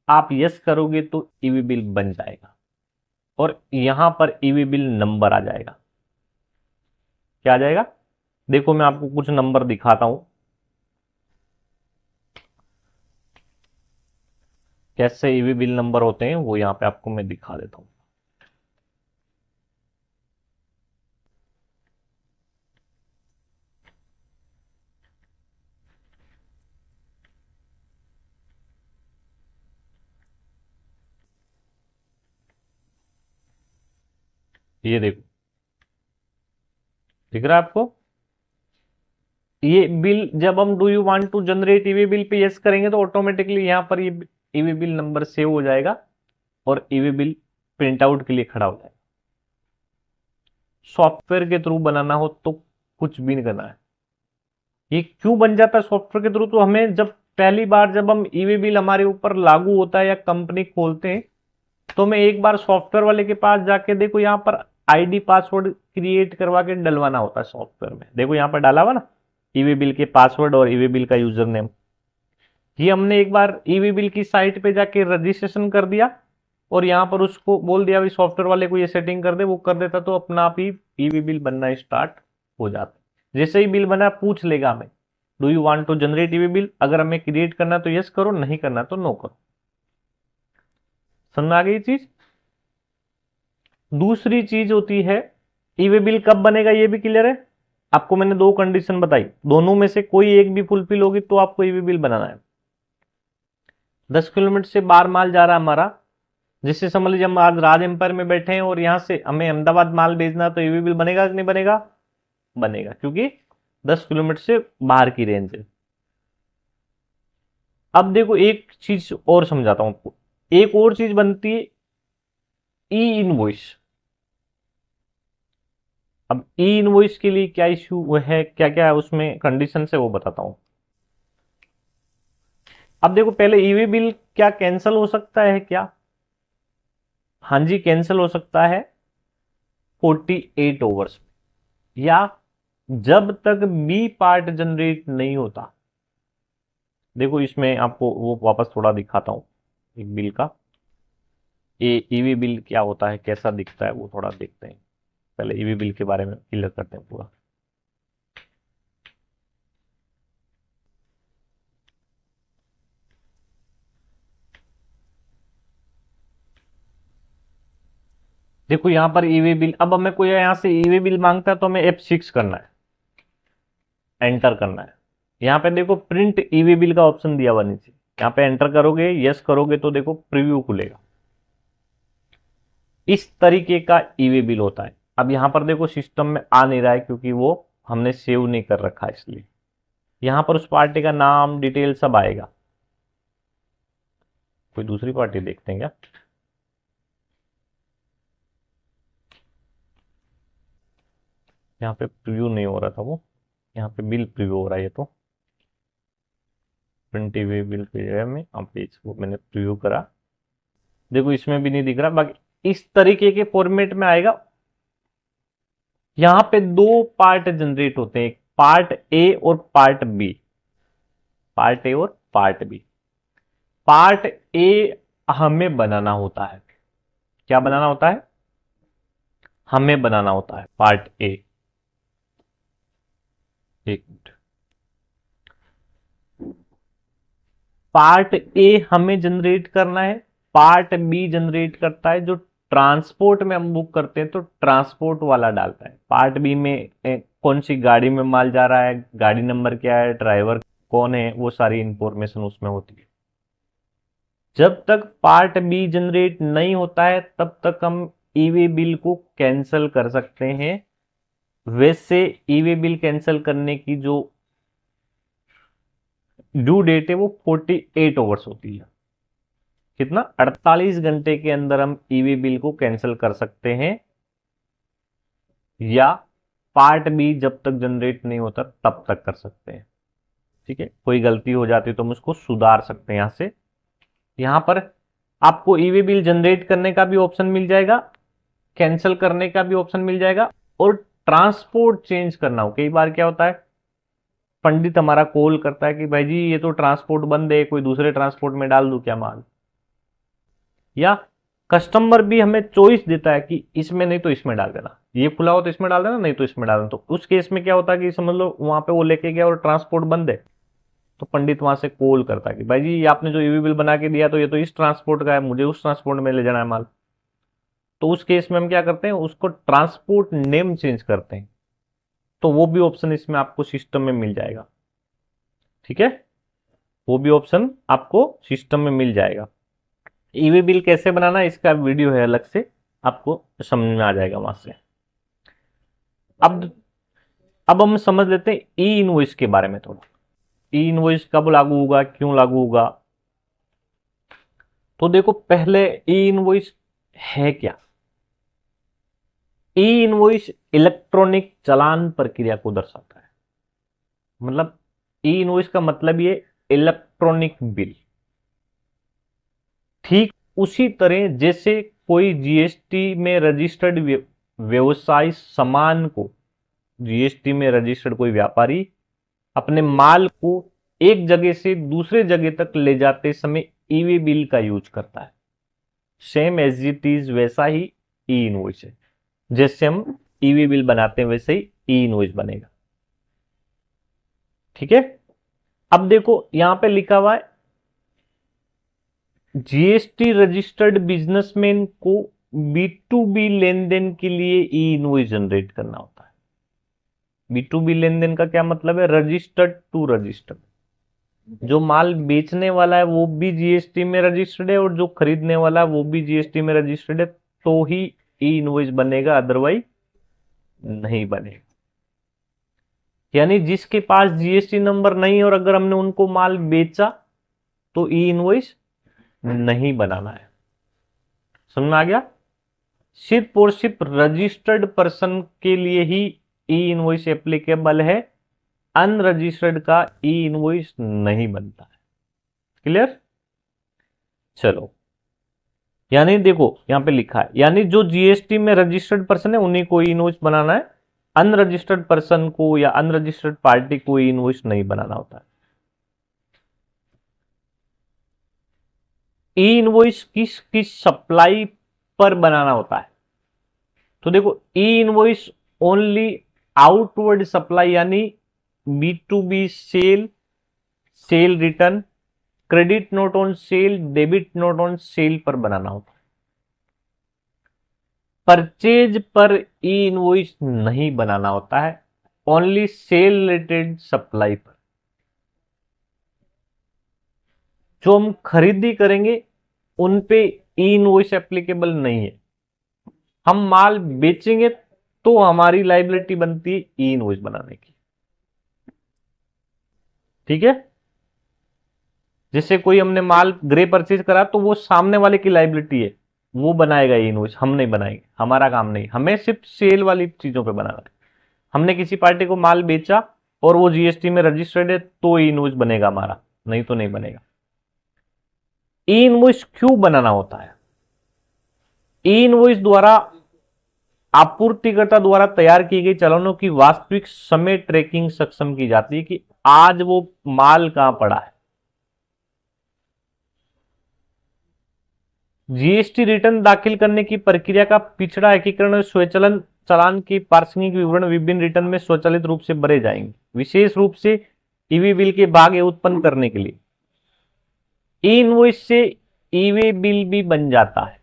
आप यस करोगे तो ईवी बिल बन जाएगा और यहां पर ईवी बिल नंबर आ जाएगा। क्या आ जाएगा, देखो मैं आपको कुछ नंबर दिखाता हूं कैसे ईवी बिल नंबर होते हैं, वो यहां पे आपको मैं दिखा देता हूं। ये देखो, दिख रहा है आपको, ये बिल जब हम do you want to generate EV bill पे यस करेंगे तो ऑटोमेटिकली यहां पर ये ईवी बिल नंबर सेव हो जाएगा और ईवी बिल प्रिंट आउट के लिए खड़ा हो जाएगा। सॉफ्टवेयर के थ्रू बनाना हो तो कुछ भी नहीं करना है। ये क्यों बन जाता है सॉफ्टवेयर के थ्रू, तो हमें जब पहली बार जब हम ईवी बिल हमारे ऊपर लागू होता है या कंपनी खोलते हैं, तो हमें एक बार सॉफ्टवेयर वाले के पास जाके देखो यहाँ पर आईडी पासवर्ड क्रिएट करवा के डलवाना होता है सॉफ्टवेयर में। देखो यहाँ पर डाला हुआ ना, ईवी बिल के पासवर्ड और ईवी बिल का यूजर नेम। ये हमने एक बार ईवी बिल की साइट पे जाके रजिस्ट्रेशन कर दिया और यहाँ पर उसको बोल दिया भाई सॉफ्टवेयर वाले को ये सेटिंग कर दे, वो कर देता तो अपना आप ही ईवी बिल बनना स्टार्ट हो जाता। जैसे ही बिल बना पूछ लेगा हमें do you want to generate EV bill, अगर हमें क्रिएट करना तो यस करो, नहीं करना तो नो करो। समझ में आ गई चीज। दूसरी चीज होती है ईवी बिल कब बनेगा, ये भी क्लियर है आपको। मैंने दो कंडीशन बताई, दोनों में से कोई एक भी फुलफिल होगी तो आपको ईवी बिल बनाना है। 10 किलोमीटर से बाहर माल जा रहा है हमारा, जिससे समझ लीजिए हम आज राज एम्पायर में बैठे हैं और यहां से हमें अहमदाबाद माल भेजना, तो ईवी बिल बनेगा कि नहीं बनेगा, बनेगा, क्योंकि 10 किलोमीटर से बाहर की रेंज है। अब देखो एक चीज और समझाता हूं आपको, एक और चीज बनती है ई इनवॉइस। अब ई इनवॉइस के लिए क्या इश्यू है, क्या क्या है उसमें कंडीशन है, वो बताता हूं। अब देखो पहले ईवी बिल क्या कैंसिल हो सकता है क्या, हाँ जी कैंसिल हो सकता है 48 आवर्स, या जब तक बी पार्ट जनरेट नहीं होता। देखो इसमें आपको वो वापस थोड़ा दिखाता हूं एक बिल का, ये ईवी बिल क्या होता है, कैसा दिखता है, वो थोड़ा देखते हैं। पहले ईवी बिल के बारे में क्लियर करते हैं पूरा। देखो यहां पर ईवी बिल, अब हमें कोई यहां से ईवी बिल मांगता है तो हमें F6 करना है, एंटर करना है। यहाँ पे देखो प्रिंट ईवी बिल का ऑप्शन दिया हुआ नीचे, यहाँ पे एंटर करोगे, यस करोगे तो देखो प्रीव्यू खुलेगा। इस तरीके का ईवी बिल होता है। अब यहां पर देखो सिस्टम में आ नहीं रहा है क्योंकि वो हमने सेव नहीं कर रखा है, इसलिए यहां पर उस पार्टी का नाम डिटेल सब आएगा। कोई दूसरी पार्टी देखते हैं क्या, यहाँ पे प्रीव्यू नहीं हो रहा था वो, यहाँ पे बिल प्रीव्यू हो रहा है। ये तो प्रिंट ईवी बिल की जगह में आप पेज को मैंने प्रीव्यू करा, देखो इसमें भी नहीं दिख रहा। बाकी इस तरीके के फॉर्मेट में आएगा। यहां पे दो पार्ट जनरेट होते हैं, पार्ट ए और पार्ट बी, पार्ट ए और पार्ट बी। पार्ट ए हमें बनाना होता है, क्या बनाना होता है, हमें बनाना होता है पार्ट ए। एक मिनट, पार्ट ए हमें जनरेट करना है, पार्ट बी जनरेट करता है। जो ट्रांसपोर्ट में हम बुक करते हैं तो ट्रांसपोर्ट वाला डालता है। पार्ट बी में कौन सी गाड़ी में माल जा रहा है, गाड़ी नंबर क्या है, ड्राइवर कौन है, वो सारी इंफॉर्मेशन उसमें होती है। जब तक पार्ट बी जनरेट नहीं होता है तब तक हम ई वे बिल को कैंसिल कर सकते हैं। वैसे ई वे बिल कैंसिल करने की जो ड्यू डेट है वो 48 आवर्स होती है। कितना? 48 घंटे के अंदर हम ई वे बिल को कैंसिल कर सकते हैं, या पार्ट बी जब तक जनरेट नहीं होता तब तक कर सकते हैं। ठीक है, कोई गलती हो जाती है तो हम उसको सुधार सकते हैं। यहां से यहां पर आपको ई वे बिल जनरेट करने का भी ऑप्शन मिल जाएगा, कैंसिल करने का भी ऑप्शन मिल जाएगा, और ट्रांसपोर्ट चेंज करना हो। कई बार क्या होता है, पंडित हमारा कॉल करता है कि भाई जी ये तो ट्रांसपोर्ट बंद है, कोई दूसरे ट्रांसपोर्ट में डाल दूं क्या माल, या कस्टमर भी हमें चॉइस देता है कि इसमें नहीं तो इसमें डाल देना, ये खुला हो तो इसमें डाल देना, नहीं तो इसमें डाल देना। तो उस केस में क्या होता है कि समझ लो वहां पे वो लेके गया और ट्रांसपोर्ट बंद है, तो पंडित वहां से कॉल करता है कि भाई जी आपने जो ईवी बिल बना के दिया तो ये तो इस ट्रांसपोर्ट का है, मुझे उस ट्रांसपोर्ट में ले जाना है माल। तो उस केस में हम क्या करते हैं, उसको ट्रांसपोर्ट नेम चेंज करते हैं। तो वो भी ऑप्शन इसमें आपको सिस्टम में मिल जाएगा। ठीक है, वो भी ऑप्शन आपको सिस्टम में मिल जाएगा। ईवी बिल कैसे बनाना है इसका वीडियो है अलग से, आपको समझ में आ जाएगा वहां से। अब हम समझ लेते हैं ई इनवॉइस के बारे में थोड़ा। ई इनवॉइस कब लागू होगा, क्यों लागू होगा? तो देखो, पहले ई इनवॉइस है क्या? ई इनवॉइस इलेक्ट्रॉनिक चालान प्रक्रिया को दर्शाता है। मतलब ई इनवॉइस का मतलब ये इलेक्ट्रॉनिक बिल। ठीक उसी तरह जैसे कोई जीएसटी में रजिस्टर्ड व्यवसाय सामान को, जीएसटी में रजिस्टर्ड कोई व्यापारी अपने माल को एक जगह से दूसरे जगह तक ले जाते समय ई वे बिल का यूज करता है, सेम एज इट इज वैसा ही ई इनवॉइस है। जैसे हम ई वे बिल बनाते हैं वैसे ही ई इनवॉइस बनेगा। ठीक है, अब देखो यहां पे लिखा हुआ है जीएसटी रजिस्टर्ड बिजनेसमैन को B2B लेन देन के लिए ई इनवॉइस जनरेट करना होता है। B2B लेन देन का क्या मतलब है? Registered to registered. जो माल बेचने वाला है वो भी जीएसटी में रजिस्टर्ड है, और जो खरीदने वाला है वो भी जीएसटी में रजिस्टर्ड है, तो ही ई इनवॉइस बनेगा, अदरवाइज नहीं बनेगा। यानी जिसके पास जीएसटी नंबर नहीं है और अगर हमने उनको माल बेचा तो ई इनवॉइस नहीं बनाना है। समझ में आ गया? सिर्फ और सिर्फ रजिस्टर्ड पर्सन के लिए ही ई इनवॉइस एप्लीकेबल है, अनरजिस्टर्ड का ई इनवॉइस नहीं बनता है। क्लियर? चलो, यानी देखो यहां पे लिखा है, यानी जो जीएसटी में रजिस्टर्ड पर्सन है उन्हीं को ई इनवॉइस बनाना है, अनरजिस्टर्ड पर्सन को या अनरजिस्टर्ड पार्टी को ई इनवॉइस नहीं बनाना होता है। ई इनवॉइस किस किस सप्लाई पर बनाना होता है? तो देखो, E invoice only outward supply यानी B2B sale, sale return, credit note on sale, debit note on sale पर बनाना होता है। परचेज पर ई इनवॉइस नहीं बनाना होता है, ओनली सेल रिलेटेड सप्लाई पर। जो हम खरीदी करेंगे उन पे ई इनवॉइस एप्लीकेबल नहीं है। हम माल बेचेंगे तो हमारी लाइबिलिटी बनती है ई इनवॉइस बनाने की। ठीक है, जैसे कोई हमने माल ग्रे परचेज करा तो वो सामने वाले की लाइबिलिटी है, वो बनाएगा ई इनवॉइस, हम नहीं बनाएंगे, हमारा काम नहीं, हमें सिर्फ सेल वाली चीजों पे बनाना है। हमने किसी पार्टी को माल बेचा और वो जीएसटी में रजिस्टर्ड है तो ई इनवॉइस बनेगा हमारा, नहीं तो नहीं बनेगा। ई इनवॉइस क्यों बनाना होता है? ई इनवॉइस द्वारा आपूर्तिकर्ता द्वारा तैयार की गई चालानों की वास्तविक समय ट्रैकिंग सक्षम की जाती है कि आज वो माल कहां पड़ा है। जीएसटी रिटर्न दाखिल करने की प्रक्रिया का पिछड़ा एकीकरण और स्वचालन चालान की पार्षणिक विवरण विभिन्न रिटर्न में स्वचालित रूप से भरे जाएंगे, विशेष रूप से ईवी बिल के भाग उत्पन्न करने के लिए। ई इनवॉइस से ईवी बिल भी बन जाता है।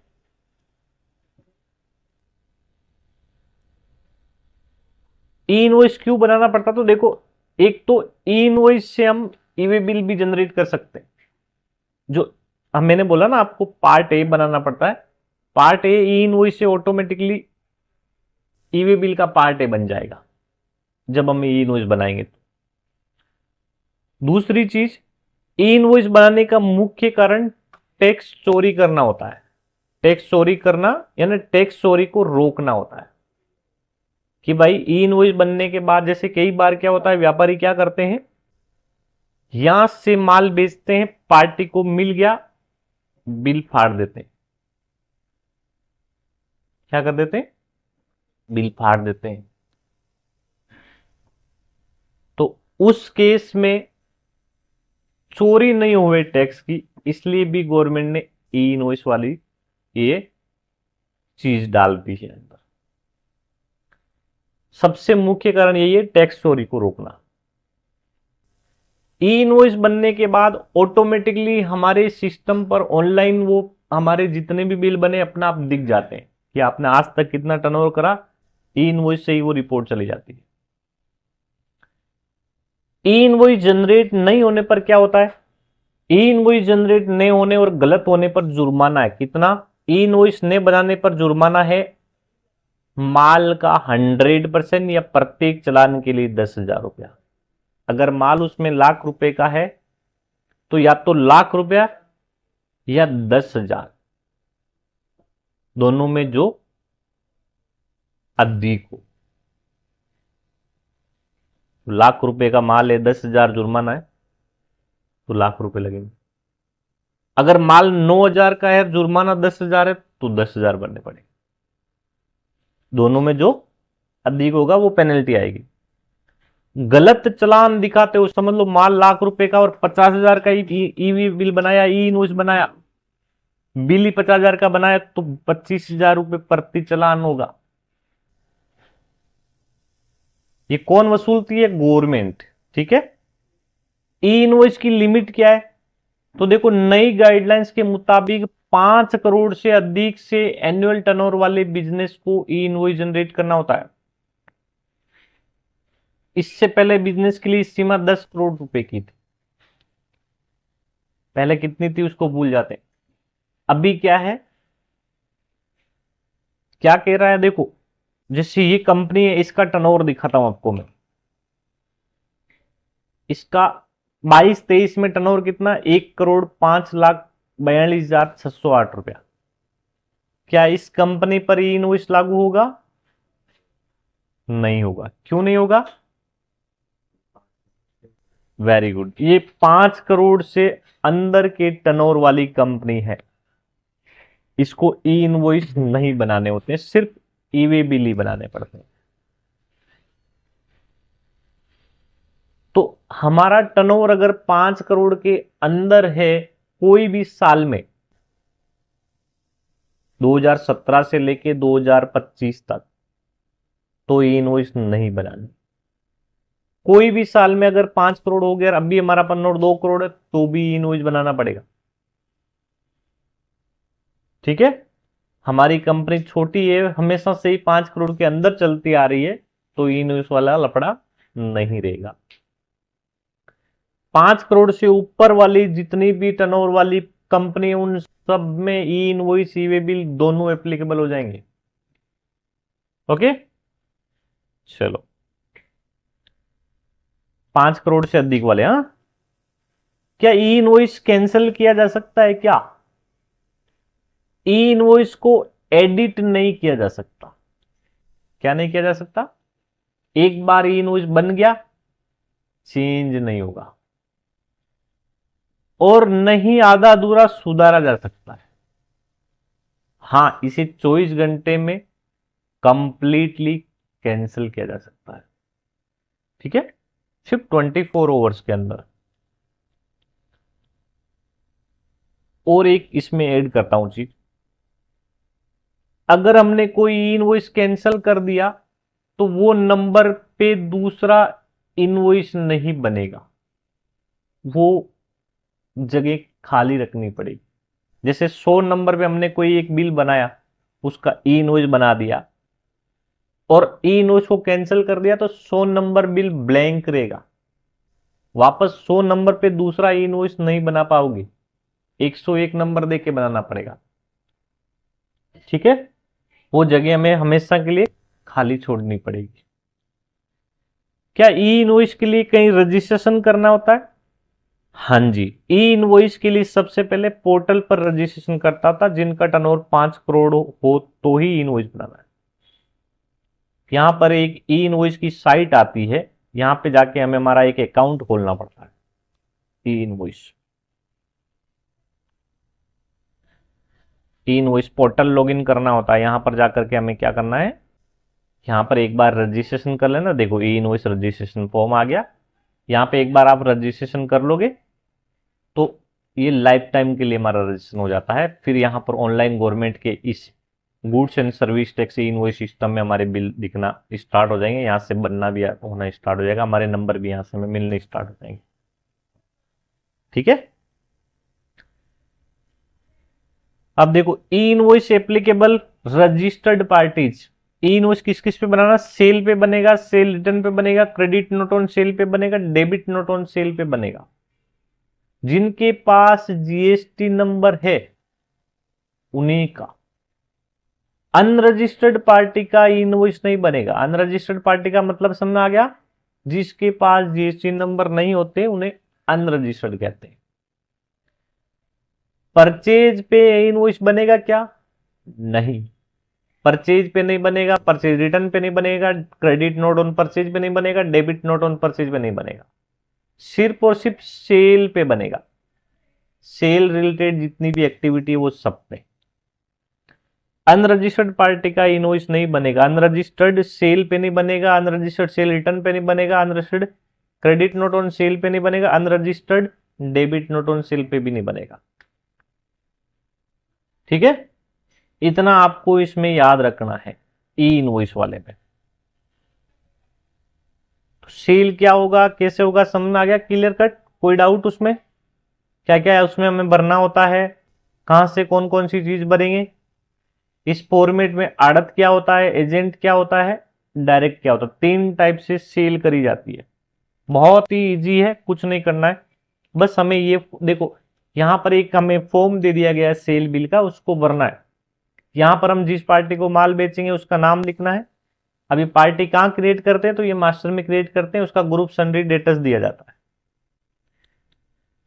ई इनवॉइस क्यों बनाना पड़ता? तो देखो, एक तो ई इनवॉइस से हम ईवी बिल भी जनरेट कर सकते हैं। जो मैंने बोला ना आपको, पार्ट ए बनाना पड़ता है, पार्ट ए ई इनवॉइस से ऑटोमेटिकली ई वे बिल का पार्ट ए बन जाएगा जब हम ई इनवॉइस बनाएंगे तो। दूसरी चीज, ई इनवॉइस बनाने का मुख्य कारण टैक्स चोरी करना होता है। टैक्स चोरी करना यानी टैक्स चोरी को रोकना होता है कि भाई ई इनवॉइस बनने के बाद जैसे कई बार क्या होता है, व्यापारी क्या करते हैं, यहां से माल बेचते हैं, पार्टी को मिल गया, बिल फाड़ देते हैं। क्या कर देते हैं, बिल फाड़ देते हैं। तो उस केस में चोरी नहीं हुए टैक्स की, इसलिए भी गवर्नमेंट ने ई इनवॉइस वाली ये चीज डाल दी है अंदर। सबसे मुख्य कारण यही है, टैक्स चोरी को रोकना। ई इनवॉइस बनने के बाद ऑटोमेटिकली हमारे सिस्टम पर ऑनलाइन वो हमारे जितने भी बिल बने अपना आप दिख जाते हैं कि आपने आज तक कितना टर्नओवर करा, ई इनवॉइस से ही वो रिपोर्ट चली जाती है। ई इनवॉइस जनरेट नहीं होने पर क्या होता है, ई इनवॉइस जनरेट नहीं होने और गलत होने पर जुर्माना है। कितना, ई इनवॉइस नहीं बनाने पर जुर्माना है माल का 100% या प्रत्येक चालान के लिए 10,000 रुपया। अगर माल उसमें लाख रुपए का है तो या तो लाख रुपया या 10,000, दोनों में जो अधिक हो। लाख रुपए का माल है, 10,000 जुर्माना है, तो लाख रुपए लगेंगे। अगर माल 9,000 का है, जुर्माना 10,000 है, तो 10,000 भरने पड़ेंगे। दोनों में जो अधिक होगा वो पेनल्टी आएगी। गलत चालान दिखाते हो, समझ लो माल लाख रुपए का और 50,000 का ईवी बिल बनाया, ई इनवॉइस बनाया, बिल ही 50,000 का बनाया, तो 25,000 रुपए प्रति चालान होगा। ये कौन वसूलती है, गवर्नमेंट। ठीक है। ई इनवॉइस की लिमिट क्या है, तो देखो नई गाइडलाइंस के मुताबिक 5 करोड़ से अधिक से एनुअल टर्नओवर वाले बिजनेस को ई इनवॉइस जनरेट करना होता है। इससे पहले बिजनेस के लिए सीमा 10 करोड़ रुपए की थी। पहले कितनी थी उसको भूल जाते हैं। अभी क्या है, क्या कह रहा है, देखो जैसे ये कंपनी है, इसका टर्नओवर दिखाता हूं आपको मैं। इसका 22-23 में टर्नओवर कितना, 1,05,42,608 रुपया। क्या इस कंपनी पर ई इनवॉइस लागू होगा, नहीं होगा। क्यों नहीं होगा, वेरी गुड, ये 5 करोड़ से अंदर के टर्नओवर वाली कंपनी है, इसको ई इनवॉइस नहीं बनाने होते हैं, सिर्फ ई वे बिल ही बनाने पड़ते हैं। तो हमारा टर्नओवर अगर 5 करोड़ के अंदर है कोई भी साल में, 2017 से लेके 2025 तक, तो ई इनवॉइस नहीं बनानी। कोई भी साल में अगर 5 करोड़ हो गया, अभी हमारा टर्नओवर 2 करोड़ है, तो भी इनवॉइस बनाना पड़ेगा। ठीक है। हमारी कंपनी छोटी है, हमेशा से ही 5 करोड़ के अंदर चलती आ रही है, तो इनवॉइस वाला लफड़ा नहीं रहेगा। 5 करोड़ से ऊपर वाली जितनी भी टर्नओवर वाली कंपनी, उन सब में ई इनवॉइस ई वे बिल दोनों एप्लीकेबल हो जाएंगे। ओके, चलो 5 करोड़ से अधिक वाले, हाँ, क्या ई इनवॉइस कैंसिल किया जा सकता है, क्या ई इनवॉइस को एडिट नहीं किया जा सकता। क्या नहीं किया जा सकता, एक बार ई इनवॉइस बन गया चेंज नहीं होगा, और नहीं आधा अधूरा सुधारा जा सकता है। हां, इसे 24 घंटे में कंप्लीटली कैंसिल किया जा सकता है। ठीक है, सिर्फ 24 आवर्स के अंदर। और एक इसमें ऐड करता हूं चीज, अगर हमने कोई इनवॉइस कैंसिल कर दिया तो वो नंबर पे दूसरा इनवॉइस नहीं बनेगा, वो जगह खाली रखनी पड़ेगी। जैसे 100 नंबर पे हमने कोई एक बिल बनाया, उसका ई इनवॉइस बना दिया और ई इनवॉइस को कैंसिल कर दिया, तो 100 नंबर बिल ब्लैंक रहेगा। वापस 100 नंबर पे दूसरा ई इनवॉइस नहीं बना पाओगे, 101 नंबर देके बनाना पड़ेगा। ठीक है, वो जगह हमें हमेशा के लिए खाली छोड़नी पड़ेगी। क्या ई इनवॉइस के लिए कहीं रजिस्ट्रेशन करना होता है? हाँ जी, ई इनवॉइस के लिए सबसे पहले पोर्टल पर रजिस्ट्रेशन करता था, जिनका टर्नओवर 5 करोड़ हो तो ही इनवॉइस बनाना है। यहां पर एक ई इनवॉइस की साइट आती है, यहां पे जाके हमें हमारा एक अकाउंट खोलना पड़ता है। ई इनवॉइस, ई इनवॉइस पोर्टल लॉगिन करना होता है। यहां पर जाकर के हमें क्या करना है, यहां पर एक बार रजिस्ट्रेशन कर लेना। देखो ई इनवॉइस रजिस्ट्रेशन फॉर्म आ गया, यहां पे एक बार आप रजिस्ट्रेशन कर लोगे तो ये लाइफ टाइम के लिए हमारा रजिस्ट्रेशन हो जाता है। फिर यहाँ पर ऑनलाइन गवर्नमेंट के इस goods and service tax invoice system में हमारे बिल दिखना स्टार्ट हो जाएंगे, यहाँ से बनना भी होना स्टार्ट हो जाएगा, हमारे नंबर भी यहाँ से हमें मिलने स्टार्ट हो जाएंगे। ठीक है, अब देखो E invoice applicable registered parties. ई इनवॉइस किस किस पे बनाना? सेल पे बनेगा, सेल रिटर्न पे बनेगा, क्रेडिट नोट ऑन सेल पे बनेगा, डेबिट नोट ऑन सेल पे बनेगा। जिनके पास जीएसटी नंबर है उन्हीं का। अनरजिस्टर्ड पार्टी का इनवॉइस नहीं बनेगा। अनरजिस्टर्ड पार्टी का मतलब समझ में आ गया? जिसके पास जीएसटी नंबर नहीं होते उन्हें अनरजिस्टर्ड कहते हैं। परचेज पे इनवॉइस बनेगा क्या? नहीं, परचेज पे नहीं बनेगा, परचेज रिटर्न पे नहीं बनेगा, क्रेडिट नोट ऑन परचेज पे नहीं बनेगा, डेबिट नोट ऑन परचेज पे नहीं बनेगा। सिर्फ और सिर्फ सेल पे बनेगा। सेल रिलेटेड जितनी भी एक्टिविटी है वो सब पे। अनरजिस्टर्ड पार्टी का इनवॉइस नहीं बनेगा। अनरजिस्टर्ड सेल पे नहीं बनेगा, अनरजिस्टर्ड सेल रिटर्न पे नहीं बनेगा, unregistered credit note on cell पे नहीं बनेगा, unregistered debit note on cell पे भी नहीं बनेगा। ठीक है, इतना आपको इसमें याद रखना है ई इनवॉइस वाले में। तो सेल क्या होगा, कैसे होगा, समझ में आ गया? Clear cut? कोई डाउट उसमें? क्या क्या है उसमें हमें भरना होता है, कहां से कौन कौन सी चीज भरेंगे? इस फॉर्मेट में आड़त क्या होता है, एजेंट क्या होता है, डायरेक्ट क्या होता है। 3 टाइप से सेल करी जाती है। बहुत ही इजी है, कुछ नहीं करना है, बस हमें ये देखो यहां पर एक हमें फॉर्म दे दिया गया है सेल बिल का, उसको भरना है। यहां पर हम जिस पार्टी को माल बेचेंगे उसका नाम लिखना है। अभी पार्टी कहां क्रिएट करते हैं? तो ये मास्टर में क्रिएट करते हैं, उसका ग्रुप सन्ड्री डेटस दिया जाता है।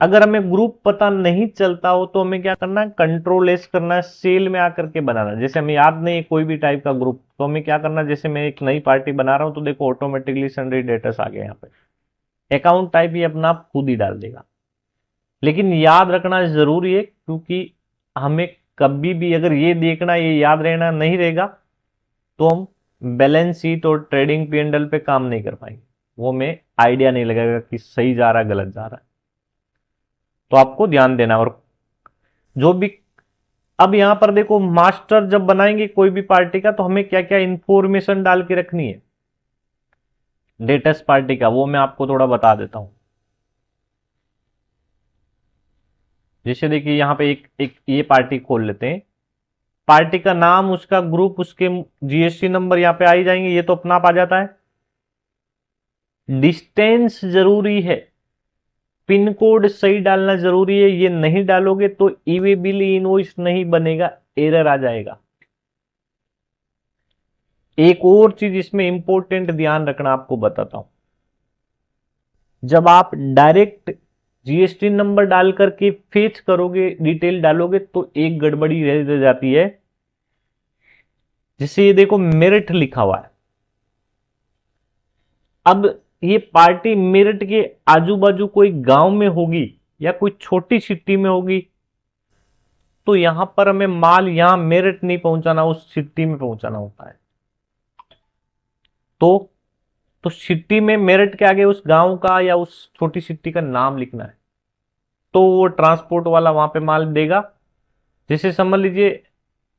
अगर हमें ग्रुप पता नहीं चलता हो तो हमें क्या करना है, कंट्रोल एस करना है, सेल में आकर के बनाना। जैसे हमें याद नहीं है कोई भी टाइप का ग्रुप, तो हमें क्या करना है, जैसे मैं एक नई पार्टी बना रहा हूं तो देखो ऑटोमेटिकली सन्ड्री डेटस आ गया। यहाँ पे अकाउंट टाइप ये अपना आप खुद ही डाल देगा, लेकिन याद रखना जरूरी है, क्योंकि हमें कभी भी अगर ये देखना, ये याद रहना नहीं रहेगा तो हम बैलेंस शीट और ट्रेडिंग P&L पे काम नहीं कर पाएंगे। वो में आइडिया नहीं लगेगा कि सही जा रहा है गलत जा रहा है। तो आपको ध्यान देना। और जो भी अब यहां पर देखो, मास्टर जब बनाएंगे कोई भी पार्टी का तो हमें क्या क्या इंफॉर्मेशन डाल के रखनी है लेटेस्ट पार्टी का, वो मैं आपको थोड़ा बता देता हूं। जैसे देखिए यहां पे एक ये पार्टी खोल लेते हैं। पार्टी का नाम, उसका ग्रुप, उसके जीएसटी नंबर यहाँ पे आ ही जाएंगे, ये तो अपना आप आ जाता है। डिस्टेंस जरूरी है, पिन कोड सही डालना जरूरी है, ये नहीं डालोगे तो ई-वे बिल इनवॉइस नहीं बनेगा, एरर आ जाएगा। एक और चीज इसमें इंपॉर्टेंट ध्यान रखना, आपको बताता हूं। जब आप डायरेक्ट जीएसटी नंबर डाल करके फेच करोगे, डिटेल डालोगे तो एक गड़बड़ी रह जाती है। जैसे ये देखो मेरिट लिखा हुआ है, अब ये पार्टी मेरठ के आजू बाजू कोई गांव में होगी या कोई छोटी सिटी में होगी, तो यहां पर हमें माल यहां मेरठ नहीं पहुंचाना, उस सिटी में पहुंचाना होता है। तो सिटी में मेरठ के आगे उस गांव का या उस छोटी सिटी का नाम लिखना है, तो वो ट्रांसपोर्ट वाला वहां पे माल देगा। जैसे समझ लीजिए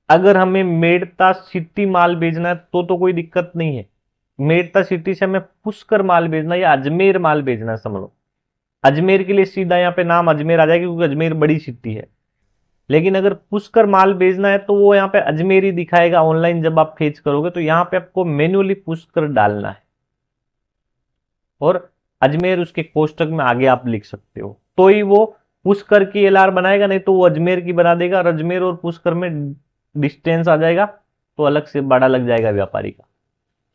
अगर हमें मेड़ता सिटी माल भेजना है तो कोई दिक्कत नहीं है। मेड़ता सिटी से हमें पुष्कर माल भेजना या अजमेर माल भेजना है, समझ लो अजमेर के लिए सीधा यहाँ पे नाम अजमेर आ जाएगा, क्योंकि अजमेर बड़ी सिटी है। लेकिन अगर पुष्कर माल भेजना है तो वो यहाँ पे अजमेर ही दिखाएगा ऑनलाइन, जब आप फेच करोगे तो यहाँ पे आपको मैन्युअली पुष्कर डालना है, और अजमेर उसके कोष्टक में आगे आप लिख सकते हो, तो ही वो पुष्कर की एलआर बनाएगा, नहीं तो वो अजमेर की बना देगा, और अजमेर और पुष्कर में डिस्टेंस आ जाएगा तो अलग से भाड़ा लग जाएगा व्यापारी का।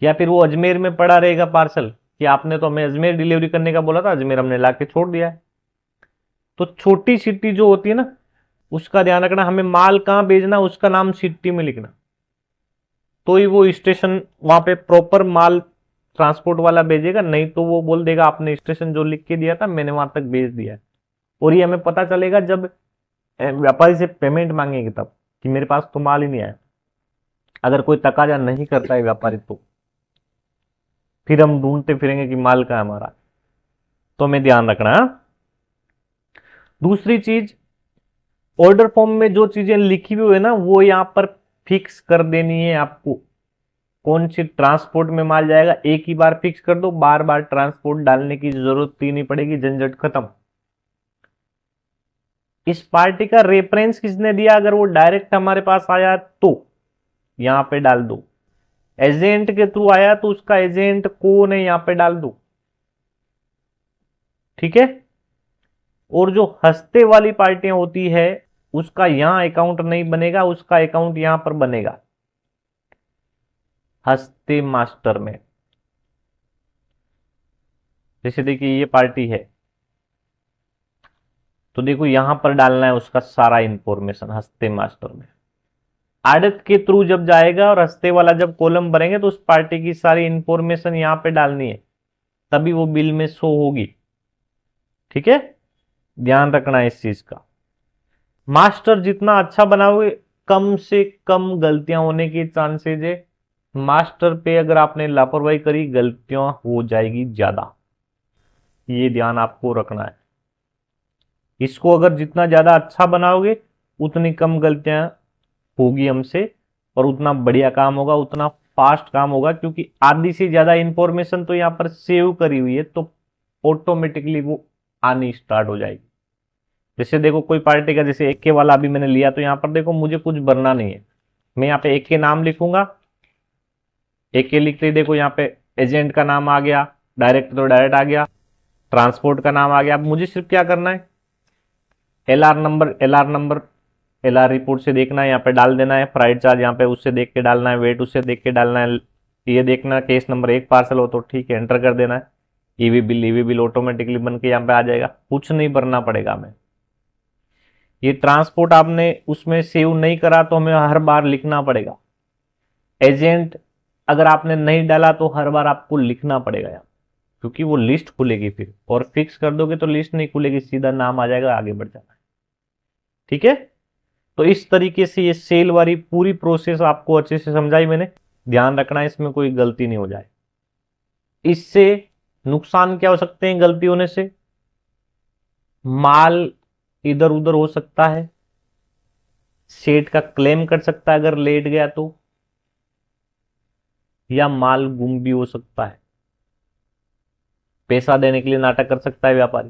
या फिर वो अजमेर में पड़ा रहेगा पार्सल कि आपने तो हमें अजमेर डिलीवरी करने का बोला था, अजमेर हमने ला के छोड़ दिया है। तो छोटी सिटी जो होती है ना, उसका ध्यान रखना, हमें माल कहाँ भेजना उसका नाम सिटी में लिखना, तो ही वो स्टेशन वहां पे प्रॉपर माल ट्रांसपोर्ट वाला भेजेगा, नहीं तो वो बोल देगा आपने स्टेशन जो लिख के दिया था मैंने वहां तक भेज दिया है। और ये हमें पता चलेगा जब व्यापारी से पेमेंट मांगेंगे तब कि मेरे पास तो माल ही नहीं आया। अगर कोई तकाजा नहीं करता है व्यापारी तो फिर हम ढूंढते फिरेंगे कि माल कहाँ है हमारा। तो हमें ध्यान रखना है। दूसरी चीज, ऑर्डर फॉर्म में जो चीजें लिखी हुई है ना वो यहां पर फिक्स कर देनी है आपको। कौन सी ट्रांसपोर्ट में माल जाएगा एक ही बार फिक्स कर दो, बार बार ट्रांसपोर्ट डालने की जरूरत ही नहीं पड़ेगी, झंझट खत्म। इस पार्टी का रेफरेंस किसने दिया, अगर वो डायरेक्ट हमारे पास आया तो यहां पे डाल दो, एजेंट के थ्रू आया तो उसका एजेंट कौन है यहां पे डाल दो, ठीक है। और जो हंसते वाली पार्टियां होती है उसका यहां अकाउंट नहीं बनेगा, उसका अकाउंट यहां पर बनेगा हंसते मास्टर में। जैसे देखिए ये पार्टी है तो देखो यहां पर डालना है उसका सारा इंफॉर्मेशन हंसते मास्टर में। आड़त के थ्रू जब जाएगा और हंसते वाला जब कॉलम भरेंगे तो उस पार्टी की सारी इंफॉर्मेशन यहां पे डालनी है, तभी वो बिल में शो होगी, ठीक है। ध्यान रखना है इस चीज का। मास्टर जितना अच्छा बनाओगे कम से कम गलतियां होने के चांसेज है। मास्टर पे अगर आपने लापरवाही करी गलतियां हो जाएगी ज्यादा, ये ध्यान आपको रखना है। इसको अगर जितना ज्यादा अच्छा बनाओगे उतनी कम गलतियां होगी हमसे और उतना बढ़िया काम होगा, उतना फास्ट काम होगा, क्योंकि आधी से ज्यादा इंफॉर्मेशन तो यहां पर सेव करी हुई है तो ऑटोमेटिकली वो आनी स्टार्ट हो जाएगी। जैसे देखो कोई पार्टी का जैसे एक के वाला अभी मैंने लिया तो यहां पर देखो मुझे कुछ भरना नहीं है, मैं यहाँ पे एक के नाम लिखूंगा, एक के लिखते ही देखो यहाँ पे एजेंट का नाम आ गया, डायरेक्ट तो डायरेक्ट आ गया, ट्रांसपोर्ट का नाम आ गया। अब मुझे सिर्फ क्या करना है, एलआर नंबर एलआर रिपोर्ट से देखना है, यहाँ पे डाल देना है, फ्राइट चार्ज यहाँ पे उससे देख के डालना है, वेट उससे देख के डालना है, ये देखना केस नंबर 1 पार्सल हो तो ठीक है, एंटर कर देना है। ईवी बिल ऑटोमेटिकली बन के यहाँ पे आ जाएगा, कुछ नहीं भरना पड़ेगा हमें। ये ट्रांसपोर्ट आपने उसमें सेव नहीं करा तो हमें हर बार लिखना पड़ेगा। एजेंट अगर आपने नहीं डाला तो हर बार आपको लिखना पड़ेगा यहाँ, क्योंकि वो लिस्ट खुलेगी फिर, और फिक्स कर दोगे तो लिस्ट नहीं खुलेगी, सीधा नाम आ जाएगा, आगे बढ़ जाना है, ठीक है। तो इस तरीके से ये सेल वाली पूरी प्रोसेस आपको अच्छे से समझाई मैंने, ध्यान रखना है इसमें कोई गलती नहीं हो जाए। इससे नुकसान क्या हो सकते हैं गलती होने से, माल इधर उधर हो सकता है, सेठ का क्लेम कर सकता है अगर लेट गया तो, या माल गुम भी हो सकता है, पैसा देने के लिए नाटक कर सकता है व्यापारी।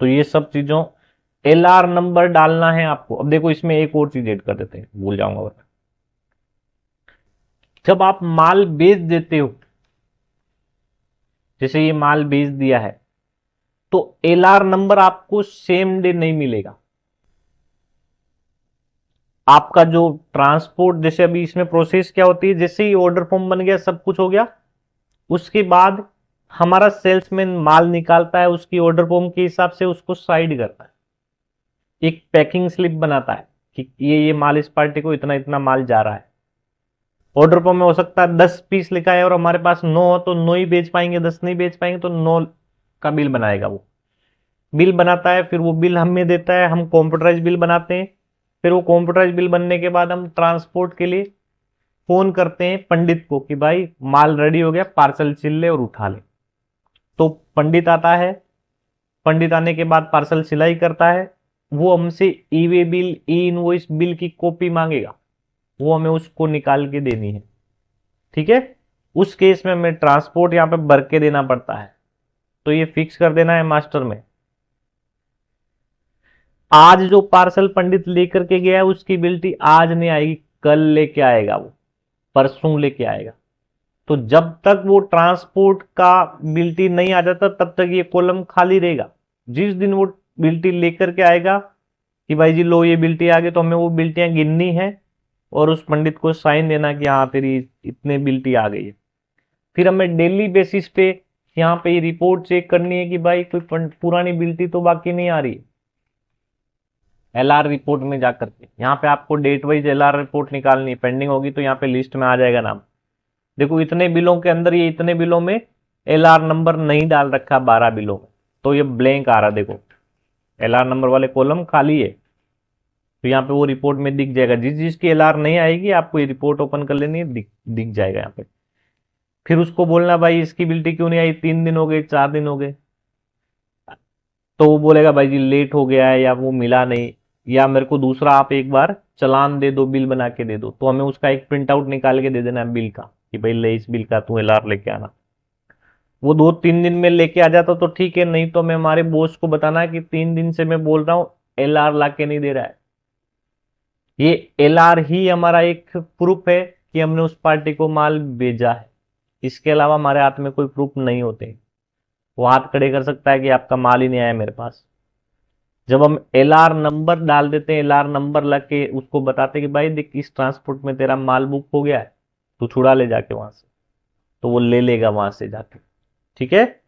तो ये सब चीजों एलआर नंबर डालना है आपको। अब देखो इसमें एक और चीज ऐड कर देते हैं, भूल जाऊंगा वरना। जब आप माल बेच देते हो, जैसे ये माल बेच दिया है, तो एलआर नंबर आपको सेम डे नहीं मिलेगा। आपका जो ट्रांसपोर्ट, जैसे अभी इसमें प्रोसेस क्या होती है, जैसे ही ऑर्डर फॉर्म बन गया सब कुछ हो गया, उसके बाद हमारा सेल्समैन माल निकालता है, उसकी ऑर्डर फॉर्म के हिसाब से उसको साइड करता है, एक पैकिंग स्लिप बनाता है कि ये माल इस पार्टी को इतना इतना माल जा रहा है। ऑर्डर फॉर्म में हो सकता है 10 पीस लिखा है और हमारे पास 9 हो तो 9 ही बेच पाएंगे, 10 नहीं बेच पाएंगे तो 9 का बिल बनाएगा। वो बिल बनाता है, फिर वो बिल हमें देता है, हम कंप्यूटराइज बिल बनाते हैं। फिर वो कंप्यूटराइज बिल बनने के बाद हम ट्रांसपोर्ट के लिए फोन करते हैं पंडित को कि भाई माल रेडी हो गया, पार्सल चिल ले और उठा ले। तो पंडित आता है, पंडित आने के बाद पार्सल सिलाई करता है, वो हमसे e way bill, e invoice bill की कॉपी मांगेगा, वो हमें उसको निकाल के देनी है, ठीक है। उस केस में हमें ट्रांसपोर्ट यहां पे भर के देना पड़ता है, तो ये फिक्स कर देना है मास्टर में। आज जो पार्सल पंडित लेकर के गया है उसकी बिल्टी आज नहीं आएगी, कल लेके आएगा, वो परसों लेके आएगा। तो जब तक वो ट्रांसपोर्ट का बिल्टी नहीं आ जाता तब तक ये कॉलम खाली रहेगा। जिस दिन वो बिल्टी लेकर के आएगा कि भाई जी लो ये बिल्टी आ गई, तो हमें वो बिल्टियां गिननी है, और उस पंडित को साइन देना कि हाँ तेरी इतने बिल्टी आ गई है। फिर हमें डेली बेसिस पे यहाँ पे रिपोर्ट चेक करनी है कि भाई कोई पुरानी बिल्टी तो बाकी नहीं आ रही। एलआर रिपोर्ट में जाकर के यहाँ पे आपको डेट वाइज एलआर रिपोर्ट निकालनी है, पेंडिंग होगी तो यहाँ पे लिस्ट में आ जाएगा नाम। देखो इतने बिलों के अंदर ये इतने बिलों में एलआर नंबर नहीं डाल रखा 12 बिलों में, तो ये ब्लैंक आ रहा। देखो एलआर नंबर वाले कॉलम खाली है, तो यहाँ पे वो रिपोर्ट में दिख जाएगा। जिस जिसकी एलआर नहीं आएगी आपको ये रिपोर्ट ओपन कर लेनी है, दिख जाएगा यहाँ पे। फिर उसको बोलना भाई इसकी बिल्टी क्यों नहीं आई, 3 दिन हो गए, 4 दिन हो गए, तो वो बोलेगा भाई जी लेट हो गया है या वो मिला नहीं, या मेरे को दूसरा आप एक बार चालान दे दो, बिल बना के दे दो। तो हमें उसका एक प्रिंट आउट निकाल के दे देना है बिल का कि भाई ले इस बिल का तू एलआर लेके आना। वो 2-3 दिन में लेके आ जाता तो ठीक है, नहीं तो मैं हमारे बॉस को बताना है कि 3 दिन से मैं बोल रहा हूं एलआर ला के नहीं दे रहा है। ये एलआर ही हमारा एक प्रूफ है कि हमने उस पार्टी को माल भेजा है। इसके अलावा हमारे हाथ में कोई प्रूफ नहीं होते। वो हाथ खड़े कर सकता है कि आपका माल ही नहीं आया मेरे पास। जब हम एलआर नंबर डाल देते हैं, एलआर नंबर लग के उसको बताते कि भाई देख इस ट्रांसपोर्ट में तेरा माल बुक हो गया है, तू छुड़ा ले जाके वहां से, तो वो ले लेगा वहां से जाके। ठीक है,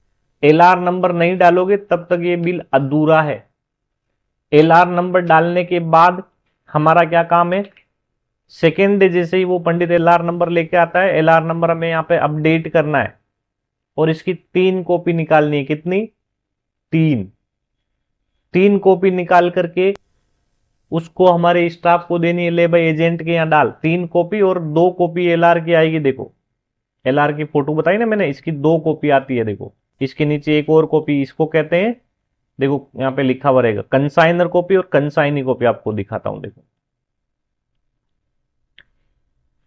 एलआर नंबर नहीं डालोगे तब तक ये बिल अधूरा है। एलआर नंबर डालने के बाद हमारा क्या काम है, सेकेंड डे जैसे ही वो पंडित एलआर नंबर लेके आता है, एलआर नंबर हमें यहाँ पे अपडेट करना है और इसकी 3 कॉपी निकालनी है। कितनी? 3 कॉपी निकाल करके उसको हमारे स्टाफ को देनी है। ले भाई एजेंट के यहाँ डाल 3 कॉपी और 2 कॉपी एलआर की आएगी। देखो एलआर की फोटो बताई ना मैंने, इसकी 2 कॉपी आती है। देखो इसके नीचे एक और कॉपी, इसको कहते हैं, देखो यहाँ पे लिखा हुआ रहेगा कंसाइनर कॉपी और कंसाइनी कॉपी। आपको दिखाता हूं, देखो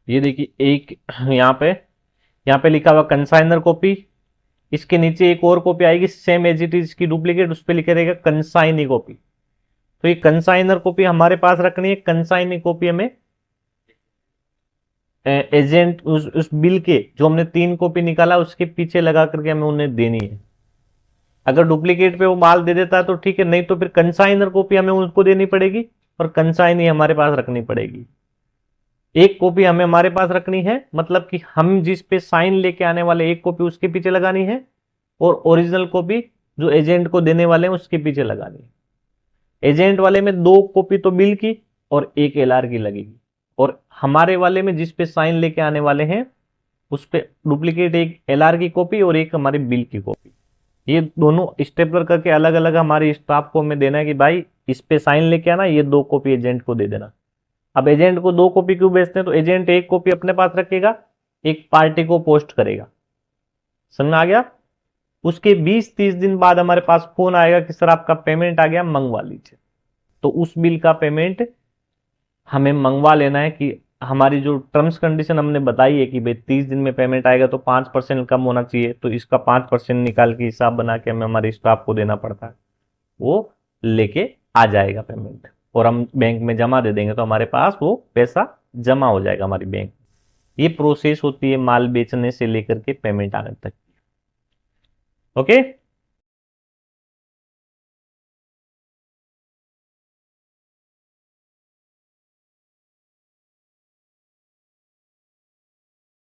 ये देखिए एक यहाँ पे लिखा हुआ कंसाइनर कॉपी, इसके नीचे एक और कॉपी आएगी सेम एज इट इज इसकी डुप्लीकेट, उस पर लिखा रहेगा कंसाइनी कॉपी। तो ये कंसाइनर कॉपी हमारे पास रखनी है। कंसाइनी कॉपी हमें एजेंट उस बिल के जो हमने 3 कॉपी निकाला उसके पीछे लगा करके हमें उन्हें देनी है। अगर डुप्लीकेट पे वो माल दे देता है तो ठीक है, नहीं तो फिर कंसाइनर कॉपी हमें उनको देनी पड़ेगी और कंसाइनी हमारे पास रखनी पड़ेगी। एक कॉपी हमें हमारे पास रखनी है, मतलब कि हम जिस पे साइन लेके आने वाले एक कॉपी उसके पीछे लगानी है और ओरिजिनल कॉपी जो एजेंट को देने वाले हैं उसके पीछे लगानी है। एजेंट वाले में 2 कॉपी तो बिल की और 1 एलआर की लगेगी, और हमारे वाले में जिस पे साइन लेके आने वाले हैं उस पे डुप्लीकेट 1 एलआर की कॉपी और 1 हमारी बिल की कॉपी। ये दोनों स्टेपलर करके अलग अलग हमारे स्टाफ को हमें देना है कि भाई इस पे साइन लेके आना, ये 2 कॉपी एजेंट को दे देना। अब एजेंट को 2 कॉपी क्यों बेचते हैं, तो एजेंट 1 कॉपी अपने पास रखेगा, एक पार्टी को पोस्ट करेगा। समझ आ गया? उसके 20-30 दिन बाद हमारे पास फोन आएगा कि सर आपका पेमेंट आ गया, मंगवा लीजिए। तो उस बिल का पेमेंट हमें मंगवा लेना है कि हमारी जो टर्म्स कंडीशन हमने बताई है कि भाई 30 दिन में पेमेंट आएगा तो 5% कम होना चाहिए, तो इसका 5% निकाल के हिसाब बना के हमें हमारे स्टाफ को देना पड़ता है। वो लेके आ जाएगा पेमेंट और हम बैंक में जमा दे देंगे, तो हमारे पास वो पैसा जमा हो जाएगा हमारी बैंक। ये प्रोसेस होती है माल बेचने से लेकर के पेमेंट आने तक। ओके।